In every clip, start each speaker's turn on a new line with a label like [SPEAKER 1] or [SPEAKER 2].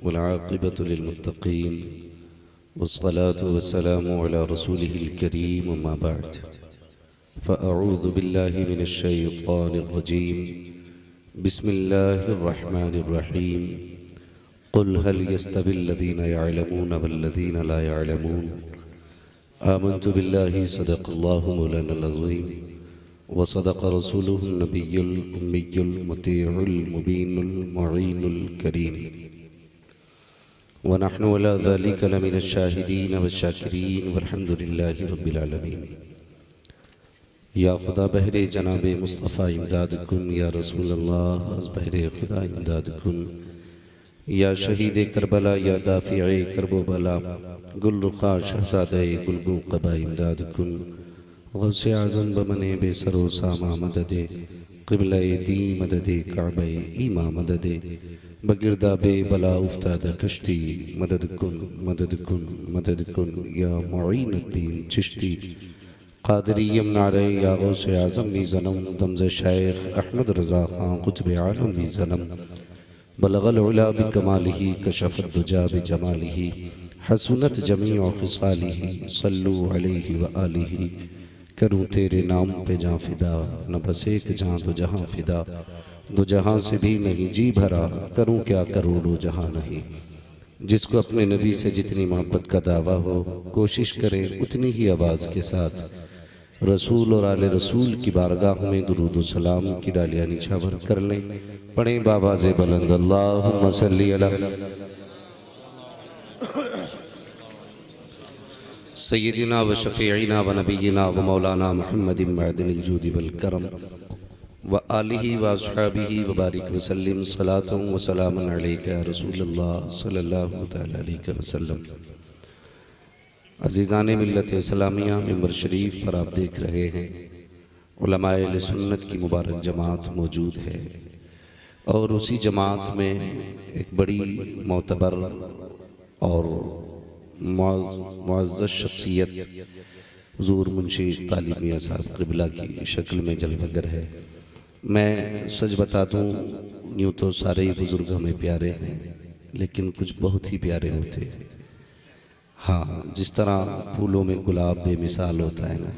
[SPEAKER 1] वल्आक़िबतु लिल्मुत्तक़ीन वस्सलातु वस्सलामु अला रसूलिहिल करीम अम्मा बअद फ़अऊज़ु बिल्लाहि मिनश शैतानिर रजीम बिस्मिल्लाहिर रहमानिर रहीम क़ुल हल यस्तविल्लज़ीना यअलमून वल्लज़ीना ला यअलमून आमन्तु बिल्लाहि सदक़ल्लाहु मौलानल अज़ीम व सदक़ रसूलुहुन नबियुल उम्मियुल मुतीउल मुबीनुल मुईनुल करीम व नहनु अला ज़ालिका लमिनश शाहिदीन वश्शाकिरीन वल्हम्दुलिल्लाहि रब्बिल आलमीन। या खुदा बहरे जनाब मुस्तफ़ा इमदाद कुन, या रसूल अल्लाह अज़ बहरे खुदा इमदाद कुन, या शहीद करबला, या दाफ़िए करबो बला, गुल रुखा शहज़ादे गुलगू क़बा इमदाद कुन, गौसे आज़म बमने बेसरो सामा मददे, क़िबला दी मददे काबे ईमा मददे, बगिरदा बे बला उफ्ताद कश्ती मदद कुन मदद कुन मदद कुन, या मुईनुद्दीन चिश्ती क़ादरी यमनारे, या गौसे आज़म भी ज़नम दमज़ शेख अहमद रज़ा ख़ान क़ुतब आलम भी ज़नम, बलगल उला बिकमालिही कशफ़त दुजा बिजमालिही हसनत जमीअ ख़िसालिही सल्लु अलैहि व आलिही। करूँ तेरे नाम पे जाँ फ़िदा, न बस एक जहाँ दो जहाँ फ़िदा, दो जहाँ से भी नहीं जी भरा, करूँ क्या करोड़ों जहाँ नहीं। जिसको अपने नबी से जितनी मोहब्बत का दावा हो, कोशिश करे उतनी ही आवाज़ के साथ रसूल और आले रसूल की बारगाह में दुरूद व सलाम की डालियाँ निछावर कर लें। पढ़ें बावाज़े बुलंद अल्लाहुम्मा सल्ली अला सय्यदिना व शफ़ीइना व नबीना व मौलाना मुहम्मदिन मअदिनिल जूदि वल करम व आलिहि व अस्हाबिहि व बारिक व सल्लिम सलातुन व सलामुन अलैका या रसूलल्लाह सल्लल्लाहु तआला अलैहि वसल्लम। अज़ीज़ान मिल्लत इस्लामिया मिंबर शरीफ पर आप देख रहे हैं उलमाए अहले सुन्नत की मुबारक जमात मौजूद है, और उसी जमात में एक बड़ी मोतबर और मुअज़्ज़ज़ शख्सियत हुज़ूर मुंशी तालिब मियां साहब क़िबला की शक्ल में जलवगर है। मैं सच बता दूँ, यूँ तो सारे ही बुज़ुर्ग हमें प्यारे हैं, लेकिन कुछ बहुत ही प्यारे होते हैं। हाँ, जिस तरह फूलों में गुलाब बेमिसाल होता है ना,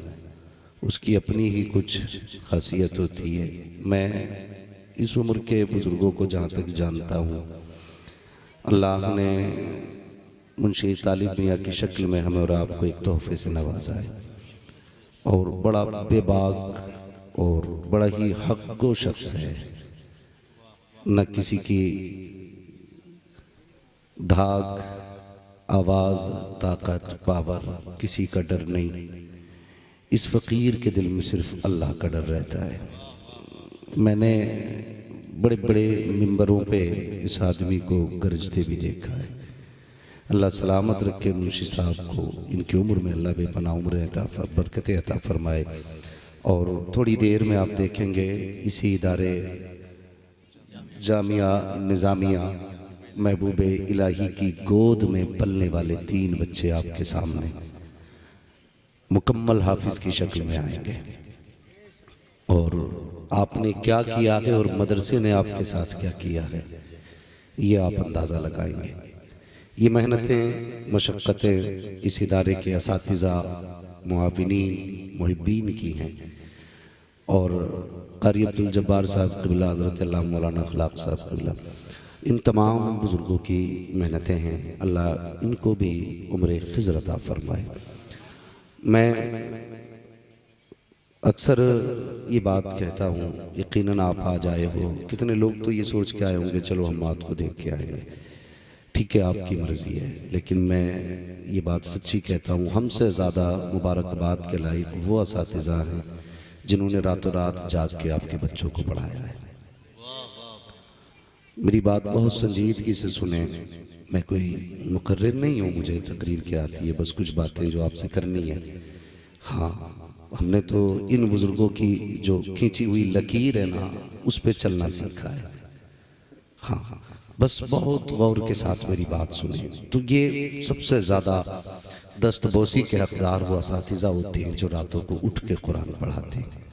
[SPEAKER 1] उसकी अपनी ही कुछ खासियत होती है। मैं इस उम्र के बुज़ुर्गों को जहाँ तक जानता हूँ, अल्लाह ने मुंशी तालिब मियां की शक्ल में हमें और आपको एक तोहफे से नवाजा है, और बड़ा बेबाक और बड़ा ही हक़ शख्स है। न किसी की धाक, आवाज़, ताकत, पावर, किसी का डर नहीं। इस फ़कीर के दिल में सिर्फ अल्लाह का डर रहता है। मैंने बड़े बड़े मिंबरों पे इस आदमी को गरजते भी देखा है। अल्लाह सलामत रखे मुंशी साहब को, इनकी उम्र में अल्लाह बेपनाह उम्र बरकत अता फरमाए। और थोड़ी देर में आप देखेंगे इसी इदारे जामिया निज़ामिया महबूबे इलाही की गोद में पलने वाले 3 बच्चे आपके सामने मुकम्मल हाफिज़ की शक्ल में आएंगे। और आपने क्या किया है और मदरसे ने आपके साथ क्या किया है, ये आप अंदाज़ा लगाएंगे। ये मेहनतें, मशक्क़तें इस इदारे के असातिज़ा, मुआविनीन, मुहिब्बीन की हैं। और क़ारी अब्दुल जब्बार साहब क़िबला, हज़रत अल्लामा मौलाना अख़लाक़ साहब क़िबला, इन तमाम बुज़ुर्गों की मेहनतें हैं। अल्लाह इनको भी उम्र ख़िज़र अता फ़रमाए। मैं अक्सर ये बात कहता हूँ, यकीनन आप आज आए हो, कितने लोग तो ये सोच के आए होंगे चलो हम बात को देख के आएंगे। ठीक है, आपकी मर्ज़ी है, लेकिन मैं ये बात सच्ची कहता हूँ, हमसे ज़्यादा मुबारकबाद के लायक वो असातिज़ा हैं जिन्होंने रातों रात जाग के आपके बच्चों को पढ़ाया है। मेरी बात बहुत संजीदगी से सुने। मैं कोई मुकर्रिर नहीं हूँ, मुझे तकरीर क्या आती है, बस कुछ बातें जो आपसे करनी है। हाँ, हमने तो इन बुज़ुर्गों की जो खींची हुई लकीर है ना, उस पे चलना सीखा है। हाँ, बस बहुत गौर के साथ मेरी बात सुने। तो ये सबसे ज़्यादा दस्तबोसी के हकदार वो असातिज़ा होते हैं जो रातों को उठ के कुरान पढ़ाते हैं।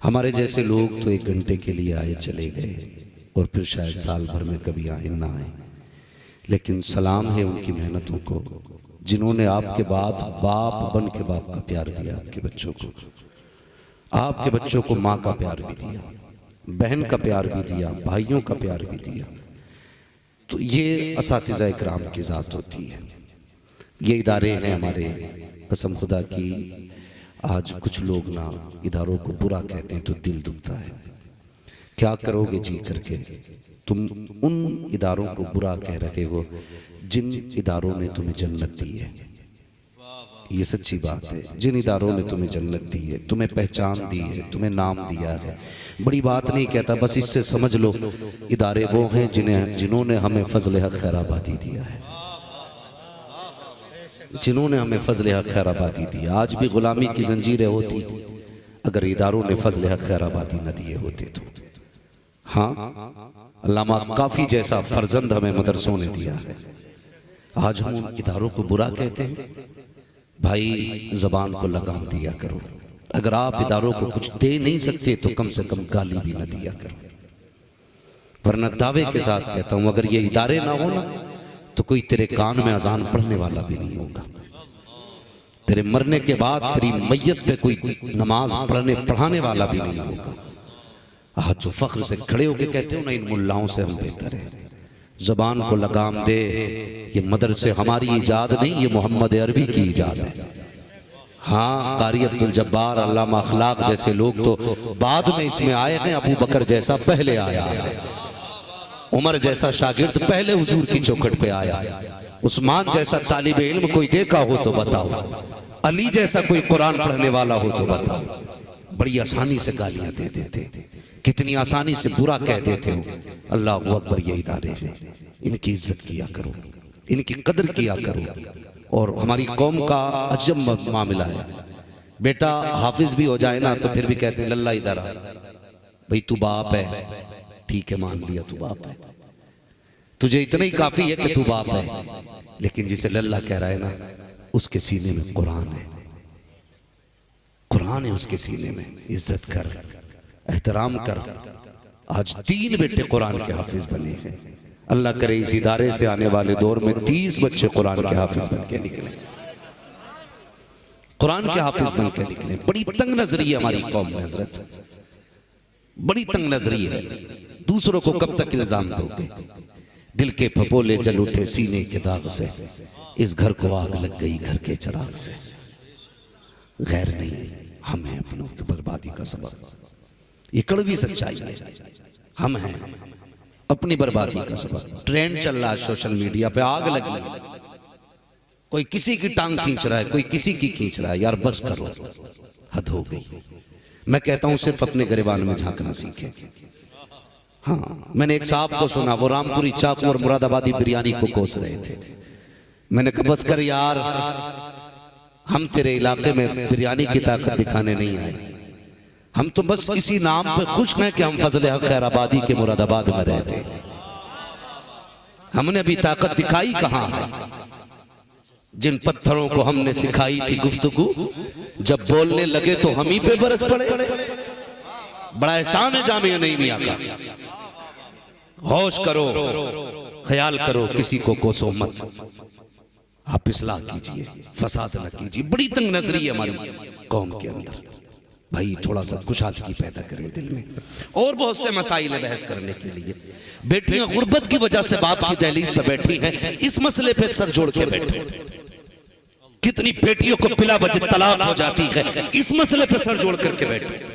[SPEAKER 1] हमारे जैसे लोग तो 1 घंटे के लिए आए चले गए, और फिर शायद साल भर में कभी आए ना आए। लेकिन सलाम है उनकी मेहनतों को जिन्होंने आपके बाद बाप बन के बाप का प्यार दिया, आपके बच्चों को, आपके बच्चों को माँ का प्यार भी दिया, बहन का प्यार भी दिया, भाइयों का प्यार भी दिया। तो ये असातिज़ा इकराम की ज़ात होती है। ये इदारे हैं हमारे, कसम खुदा की आज कुछ लोग ना इदारों को बुरा कहते हैं तो दिल दुखता है। क्या करोगे जी करके, तुम उन इदारों को बुरा कह रहे हो जिन इदारों ने तुम्हें जन्नत दी है। ये सच्ची बात है। जिन इदारों ने तुम्हें जन्नत दी है, तुम्हें पहचान दी है, तुम्हें नाम दिया है, बड़ी बात नहीं कहता, बस इससे समझ लो इदारे वो हैं जिन्होंने हमें फजल हक खैराबादी दिया है, जिन्होंने हमें फजल हक खैराबादी दिया। आज भी गुलामी की जंजीरें होती अगर इदारों ने फजल हक खैराबादी न दिए होते तो। हाँ, अल्लामा काफी जैसा फर्जंद हमें मदरसों ने दिया है। आज हम उन इदारों को बुरा कहते हैं। भाई जबान को लगाम दिया करो। अगर आप इदारों को कुछ दे नहीं सकते तो कम से कम गाली भी न दिया करो। वरना दावे के साथ कहता हूं, अगर ये इदारे ना हो ना तो कोई तेरे कान में अजान पढ़ने वाला भी नहीं होगा। तेरे मरने के बाद तेरी मैयत पे कोई नमाज पढ़ाने वाला भी नहीं होगा। आज जो फख्र से खड़े होके कहते हो ना, इन मुल्लाओं से हम बेहतर है। जबान को लगाम दे। ये मदरसे हमारी इजाद नहीं, ये मोहम्मद अरबी की इजाद है। हाँ, कारी अब्दुल जब्बार, अल्लामा अखलाक जैसे लोग तो बाद में इसमें आए हैं। अबू बकर जैसा पहले आया है, उमर जैसा शागिर्द पहले हुजूर की चौखट पे आया, उस्मान जैसा तालिब इल्म कोई देखा हो तो बताओ, अली जैसा कोई कुरान पढ़ने वाला हो तो बताओ। बड़ी आसानी से गालियां दे देते, कितनी आसानी से बुरा कह देते हो। अल्लाह अकबर, ये इदारे हैं, इनकी इज्जत किया करो, इनकी कदर किया करो। और हमारी कौम का अजब मामला है, बेटा हाफिज भी हो जाए ना तो फिर भी कहते हैं लल्ला इधर आ। भाई तू बाप है, ठीक है मान लिया तू बाप है, तुझे इतना ही काफी है कि तू बाप है, लेकिन जिसे लल्ला कह रहा है ना उसके सीने में कुरान है, कुरान है उसके सीने में। इज्जत कर, एहतराम कर। आज 3 बेटे कुरान के हाफिज बने हैं। अल्लाह करे इस इदारे से आने वाले दौर में 30 बच्चे कुरान के हाफिज बन के निकले, कुरान के हाफिज बन के निकले। बड़ी तंग नजरी है हमारी कौम में हजरत, बड़ी तंग नजरी है। दूसरों को कब तक इल्जाम दोगे? दिल के फपोले जल उठे सीने के दाग से, इस घर को आग लग गई घर के चिराग से। गैर नहीं, हम हैं अपनों की बर्बादी का सबब। ये कड़वी सच्चाई है, हम हैं अपनी बर्बादी का सबब। ट्रेंड चल रहा है सोशल मीडिया पे, आग लगी, कोई किसी की टांग खींच रहा है, कोई किसी की खींच रहा है। यार बस करो, हद हो गई। मैं कहता हूं सिर्फ अपने गिरबान में झांकना सीखे। हाँ, मैंने एक साहब को सुना, वो रामपुरी चाकू और मुरादाबादी बिरयानी को कोस रहे थे। मैंने कहा बस कर यार, हम तेरे इलाके में बिरयानी की ताकत दिखाने नहीं आए, हम तो बस इसी नाम पे खुश हैं कि हम फजल हक खैराबादी के मुरादाबाद में रहते। हमने अभी ताकत दिखाई कहां है? जिन पत्थरों को हमने सिखाई थी गुफ्तगू, जब बोलने लगे तो हम ही पे बरस पड़े। बड़ा एहसान है जामिया नहीं मियां का। होश करो, ख्याल करो, किसी को कोसो मत, आप इस्लाह कीजिए, फसाद न कीजिए। बड़ी तंग नजरी है हमारी कौम के अंदर। भाई थोड़ा सा कुशादगी पैदा करें दिल में। और बहुत से मसाइल है बहस करने के लिए। बेटियां गुर्बत की वजह से बाप की दहलीज पे बैठी हैं, इस मसले पे सर जोड़ के बैठे। कितनी बेटियों को बिला वजह तलाक हो जाती है, इस मसले पे सर जोड़ करके बैठे।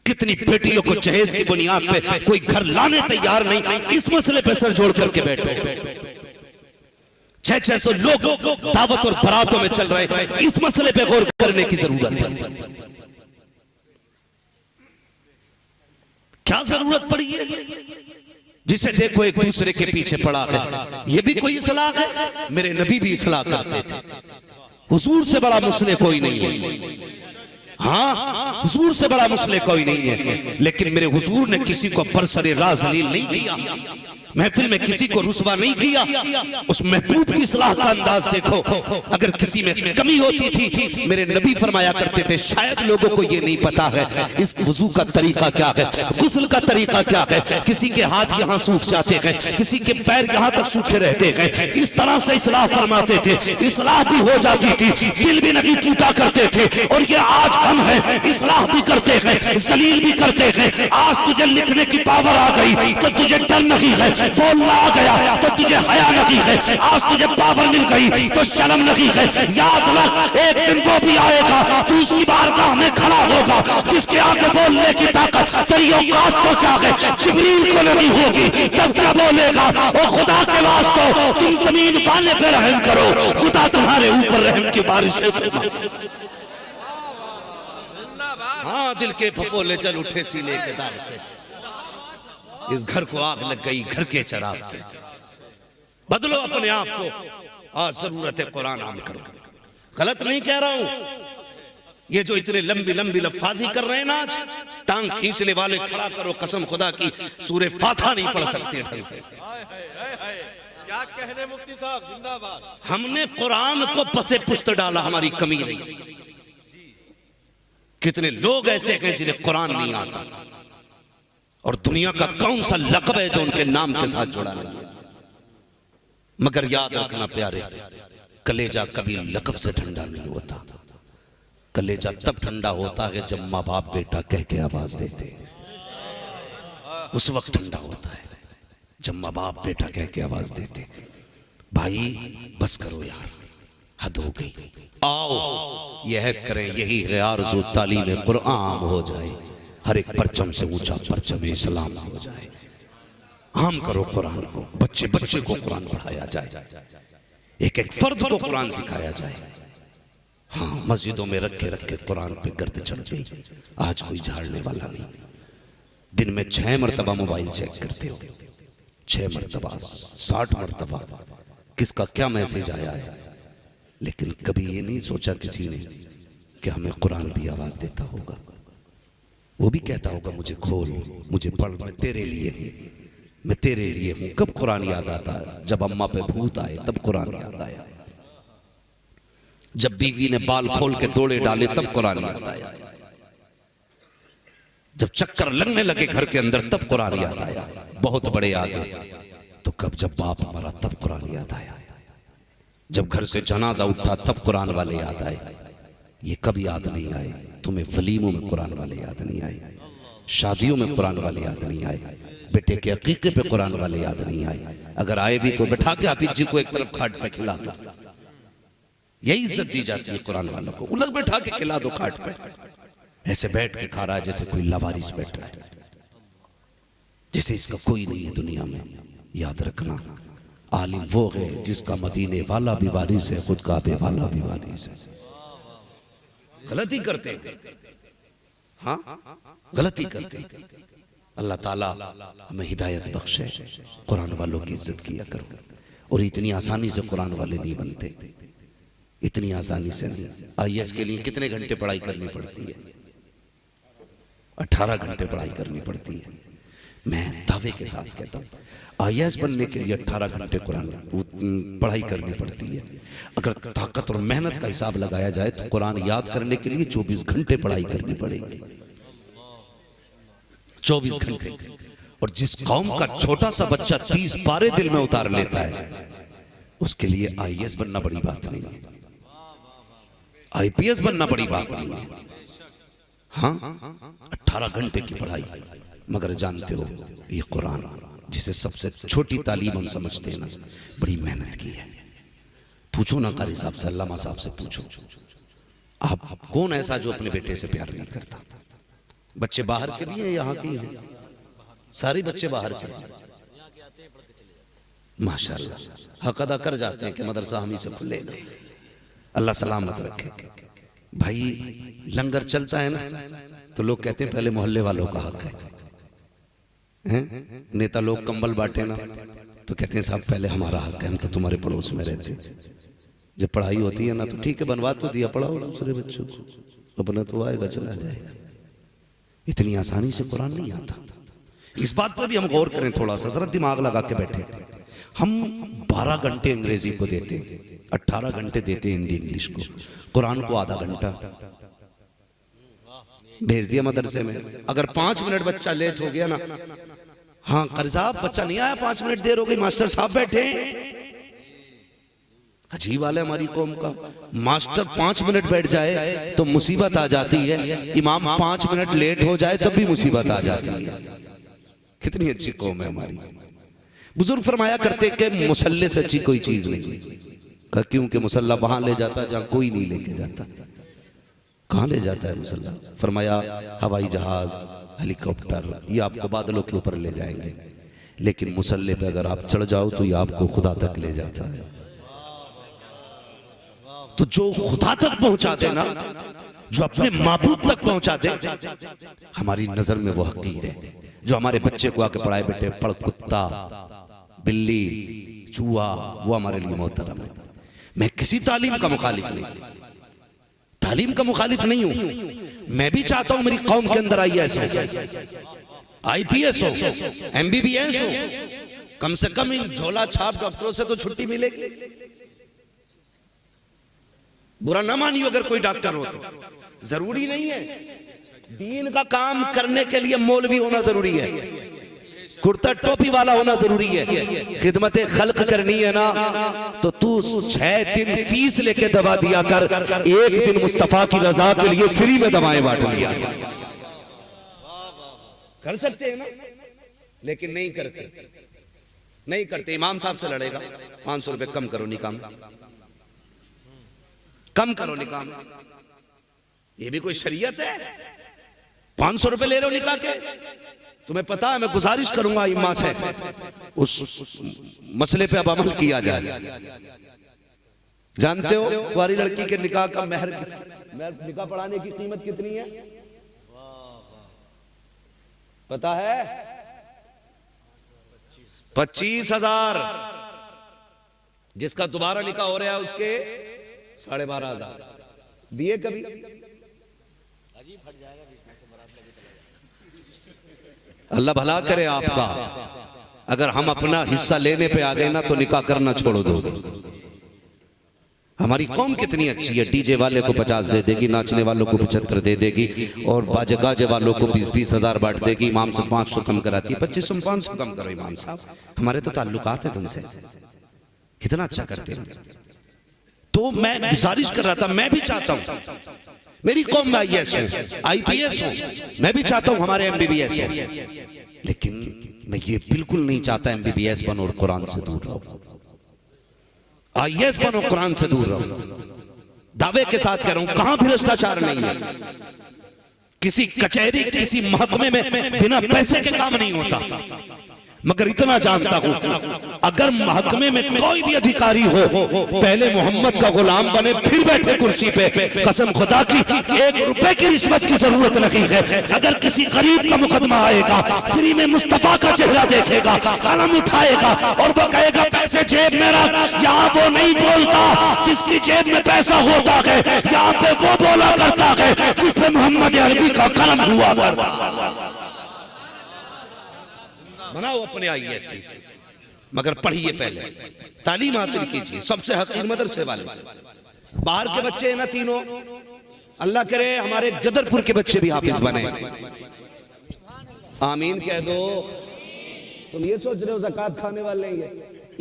[SPEAKER 1] कितनी बेटियों को जहेज की बुनियाद पे कोई घर लाने तैयार नहीं, इस मसले पे सर जोड़ करके बैठे। 600 लोग दावत और बरातों में चल रहे हैं, इस मसले पे गौर करने की जरूरत है। क्या जरूरत पड़ी है? जिसे देखो एक दूसरे के पीछे पड़ा है, ये भी कोई इस्लाह है? मेरे नबी भी इस्लाह करते थे। हुजूर से बड़ा मुस्लिम कोई नहीं है। हाँ, हुजूर से बड़ा मुस्लिम कोई नहीं है, लेकिन मेरे हुजूर ने किसी को बरसरे राह जलील नहीं किया। महफिल में किसी को रुसवा नहीं किया। उस महबूब की सलाह का अंदाज देखो। अगर किसी में कमी होती थी, मेरे नबी फरमाया करते थे, शायद लोगों को ये नहीं पता है इस वुजू का तरीका क्या है, गुस्ल का तरीका क्या है। किसी के हाथ यहाँ सूख जाते हैं, किसी के पैर यहाँ तक सूखे रहते हैं। इस तरह से इस्लाह फरमाते थे, इस्लाह भी हो जाती थी, दिल भी नहीं टूटा करते थे। और ये आज हम हैं, इस्लाह भी करते हैं, जलील भी करते हैं। आज तुझे लिखने की पावर आ गई तो तुझे डर नहीं है, बोलना आ गया तो तुझे हया नहीं है। आज तुझे पावर मिल गई तो शर्म नहीं है। याद रख, एक दिन वो भी आएगा, तू उसकी बारगाह में खड़ा होगा जिसके आगे बोलने की ताकत तेरी औकात को क्या है, जिब्रील को नहीं होगी। तब क्या बोलेगा, ओ खुदा के वास्ते तुम जमीन वाले पे रहम करो, खुदा तुम्हारे ऊपर रहम की बारिशें फरमाए। हाँ, दिल के फपोले चल उठे सीने के दाग से, इस घर को आग लग गई घर के चराग से। बदलो अपने आप को, आज जरूरत है कुरान आम करो। गलत नहीं कह रहा हूं, ये जो इतने लंबी लंबी लफ्फाजी कर रहे हैं ना, आज टांग खींचने वाले खड़ा करो, कसम खुदा की सूरे फातिहा नहीं पढ़ सकते ढंग से।
[SPEAKER 2] क्या कहने मुफ्ती साहब, जिंदाबाद।
[SPEAKER 1] हमने कुरान को पसे पुश्त डाला, हमारी कमी नहीं। कितने लोग ऐसे हैं जिन्हें कुरान नहीं आता, और दुनिया का कौन सा लक़ब है जो उनके नाम के साथ जुड़ा नहीं है। मगर याद रखना प्यारे, कलेजा कभी लक़ब से ठंडा नहीं होता। कलेजा तब ठंडा होता है जब माँ बाप बेटा कह के आवाज देते हैं, उस वक्त ठंडा होता है जब माँ बाप बेटा कह के आवाज देते। भाई बस करो यार, हद हो गई, आओ ये हद करें, यही है आरज़ू तालीम कुरान हो जाए, हर एक परचम से ऊंचा परचम इस्लाम हो जाए। आम करो कुरान को, बच्चे बच्चे को कुरान पढ़ाया जाए, एक एक फर्द को कुरान सिखाया जाए। हाँ, मस्जिदों में रखे रखे कुरान पे गर्द चढ़ गई, आज कोई झाड़ने वाला नहीं। दिन में 6 मरतबा मोबाइल चेक करते हो, 6 मरतबा, 60 मरतबा, किसका क्या मैसेज आया है। लेकिन कभी ये नहीं सोचा किसी ने कि हमें कुरान भी आवाज देता होगा, वो भी कहता होगा मुझे खोल, मुझे पढ़, मैं तेरे लिए हूं, मैं तेरे लिए हूं। कब कुरान याद आता है? जब अम्मा पे भूत आए तब कुरान याद आया, जब बीवी ने बाल खोल के दौड़े डाले तब कुरान याद आया, जब चक्कर लगने लगे घर के अंदर तब कुरान याद आया। बहुत बड़े आ गए तो कब, जब बाप मरा तब कुरान याद आया, जब घर से जनाजा उठा तब कुरान वाले याद आए। ये कब याद नहीं आए? तुम्हें वलीमों में कुरान वाले याद नहीं आए, शादियों में कुरान वाले याद नहीं आए, बेटे के अकीके पे कुरान वाले याद नहीं आए। अगर आए भी तो बैठा के हाफिज जी को एक तरफ खाट पे खिला दो, यही इज्जत दी जाती है कुरान वालों को। उलग बैठा के खिला दो खाट पे, ऐसे बैठ के खा रहा है जैसे कोई लावारिस बैठ रहा है, जैसे इसका कोई नहीं है दुनिया में। याद रखना, आलिम वो है जिसका मदीने वाला भी वारिस है, खुद काबे वाला भी वारिस है। गलती करते हैं, हाँ गलती करते हैं। अल्लाह ताला हमें हिदायत बख्शे, कुरान वालों की इज्जत किया करो। और इतनी आसानी से कुरान वाले नहीं बनते, इतनी आसानी से नहीं। आईएएस के लिए कितने घंटे पढ़ाई करनी पड़ती है? 18 घंटे पढ़ाई करनी पड़ती है। मैं दावे के साथ कहता हूँ, आईएएस बनने के लिए 18 घंटे कुरान पढ़ाई करनी पड़ती है। अगर ताकत और मेहनत का हिसाब लगाया जाए तो कुरान याद करने के लिए 24 घंटे पढ़ाई करनी पड़ेगी, 24 घंटे। और जिस कौम का छोटा सा बच्चा 30 पारे दिल में उतार लेता है, उसके लिए आईएएस बनना बड़ी बात नहीं है, आईपीएस बनना बड़ी बात नहीं है। हाँ, 18 घंटे की पढ़ाई। मगर जानते हो, ये कुरान जिसे सबसे छोटी तालीम हम समझते हैं ना, बड़ी मेहनत की है। पूछो ना कारी साहब से, अल्लामा साहब से पूछो, आप कौन ऐसा जो अपने बेटे से प्यार नहीं करता? बच्चे बाहर के भी हैं, यहाँ के हैं, सारे बच्चे बाहर के हैं माशाल्लाह। हक अदा कर जाते हैं कि मदरसा हम ही से खुलेगा। अल्लाह सलामत रखे। भाई लंगर चलता है ना तो लोग कहते हैं पहले मोहल्ले वालों का हक है। नेता लोग कंबल बांटे ना तो कहते हैं साहब पहले हमारा हक है, हम तो तुम्हारे पड़ोस में रहते हैं। जब पढ़ाई होती है ना तो ठीक है, बनवा तो दिया, पढ़ाओ दूसरे बच्चों को, अपना तो आएगा चला जाएगा। इतनी आसानी से कुरान नहीं आता। इस बात पर भी हम गौर करें थोड़ा सा, जरा दिमाग लगा के बैठे। हम 12 घंटे अंग्रेजी को देते, 18 घंटे देते हिंदी इंग्लिश को, कुरान को आधा घंटा भेज दिया मदरसे में। अगर 5 मिनट बच्चा लेट हो गया ना, हाँ कारी साहब बच्चा नहीं आया, 5 मिनट देर हो गई, मास्टर साहब बैठे। अजीब हाल है हमारी कौम का। मास्टर 5 मिनट बैठ जाए तो मुसीबत आ जाती है, इमाम 5 मिनट लेट हो जाए तब भी मुसीबत आ जाती है। कितनी अच्छी कौम है हमारी। बुजुर्ग फरमाया करते कि मुसल्ले से अच्छी कोई चीज नहीं, क्योंकि मुसल्ला वहां ले जाता जहां कोई नहीं लेके जाता। कहां ले जाता है मुसल्ला? फरमाया हवाई जहाज, हेलीकॉप्टर, ये आपको बादलों के ऊपर ले जाएंगे, लेकिन मुसल्ले पे अगर आप चढ़ जाओ तो ये आपको खुदा तक ले जाता है। तो जो खुदा तक पहुंचा दे ना, जो अपने माबूद तक पहुंचा दे, हमारी नजर में वो हकीर है। जो हमारे बच्चे को आके पढ़ाए, बेटे पढ़ कुत्ता बिल्ली चूहा, वो हमारे लिए मोहतरम है। मैं किसी तालीम का मुखालिफ नहीं, तालीम का मुखालिफ नहीं हूं। मैं भी चाहता हूं मेरी कौम के अंदर IAS हो, IPS हो, MBBS हो। कम से कम इन झोला छाप डॉक्टरों से तो छुट्टी मिलेगी। बुरा ना मानियो अगर कोई डॉक्टर हो तो, जरूरी नहीं है। दीन का काम करने के लिए मौलवी होना जरूरी है, कुर्ता टोपी वाला होना जरूरी है। खिदमत खल्क करनी है ना, तो तू 6 दिन फीस लेके दवा दिया कर, एक दिन मुस्तफा की रजा के लिए फ्री में दवाएं बांट लिया कर सकते हैं ना, लेकिन नहीं करते, नहीं करते। इमाम साहब से लड़ेगा, 500 रुपए कम करो निकाम, कम करो निकाम। ये भी कोई शरीयत है? 500 रुपए ले रहे हो निकाह के? तुम्हें पता है मैं गुजारिश करूंगा इमाम से उस मसले पे अब अमल किया जाए। जानते हो कुंवारी लड़की के निकाह का महर, निकाह पढ़ाने की कीमत कितनी है पता है? 25,000। जिसका दोबारा निकाह हो रहा है उसके 12,500 दिए कभी? अल्लाह भला करे आपका। अगर हम अपना हिस्सा लेने पे आ गए ना तो निकाह करना छोड़ दो। हमारी कौम कितनी अच्छी है, डीजे वाले को 50 दे देगी, नाचने वालों को 75 दे देगी, और बाजे गाजे वालों को 20-20 हजार बांट देगी। इमाम से 500 कम कराती है, 2500 में 500 कम करो इमाम साहब, हमारे तो ताल्लुकात है तुमसे, कितना अच्छा करते हैं। तो मैं गुजारिश कर रहा था, मैं भी चाहता हूं मेरी कौम में IAS हो, IPS हो, मैं भी चाहता हूं हमारे MBBS हो, लेकिन मैं ये बिल्कुल नहीं चाहता MBBS बनो और कुरान से दूर रहो। IAS बनो, कुरान से दूर रहो। दावे के साथ कह रहा हूं, कहां भ्रष्टाचार नहीं है। किसी कचहरी, किसी महकमे में बिना पैसे के काम नहीं होता। मगर इतना जानता हूं, अगर महकमे में कोई भी अधिकारी हो, पहले मोहम्मद का गुलाम बने फिर बैठे कुर्सी पे। कसम खुदा की 1 रुपए की रिश्वत की जरूरत नहीं है। अगर किसी गरीब का मुकदमा आएगा, फ्री में मुस्तफा का चेहरा देखेगा, कलम उठाएगा और वो कहेगा पैसे जेब में रख। यहाँ वो नहीं बोलता जिसकी जेब में पैसा होता है, यहाँ पे वो बोला करता है जिसपे मोहम्मद अरबी का कलम हुआ करता। बनाओ अपने IAS से, मगर पढ़िए, पहले तालीम हासिल कीजिए। सबसे हकीर मदरसे वाले, बाहर के बच्चे हैं ना तीनों, अल्लाह करे हमारे गदरपुर के बच्चे भी हाफिज बने। आमीन कह दो। तुम ये सोच रहे हो ज़कात खाने वाले हैं,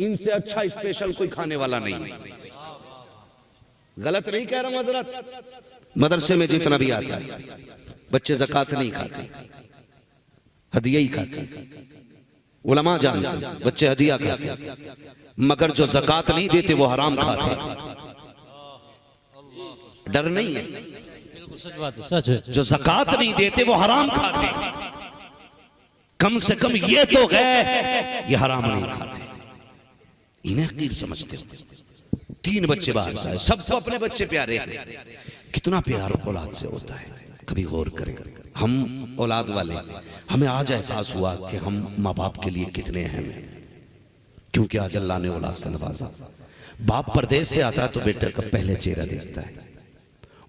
[SPEAKER 1] इनसे अच्छा स्पेशल कोई खाने वाला नहीं है। गलत नहीं कह रहा हूं हजरत। मदरसे में जितना भी आता है बच्चे ज़कात नहीं खाते, हदिया ही खाते। उलमा जानते बच्चे हदिया खाते, मगर जो ज़कात नहीं देते वो हराम खाते। डर नहीं है,
[SPEAKER 3] सच बात है, सच है।
[SPEAKER 1] जो ज़कात नहीं देते वो हराम खाते। कम से कम ये तो है ये हराम नहीं खाते, इन्हें हकीर समझते हो। 3 बच्चे बाहर से आए, सबको अपने बच्चे प्यारे हैं। कितना प्यार औलाद से होता है, कभी गौर करें। हम औलाद वाले, हमें आज एहसास हुआ कि हम माँ बाप के लिए कितने अहम हैं, क्योंकि आज अल्लाह ने औलाद से नवाजा। बाप परदेश से आता है तो बेटे का पहले चेहरा देखता है,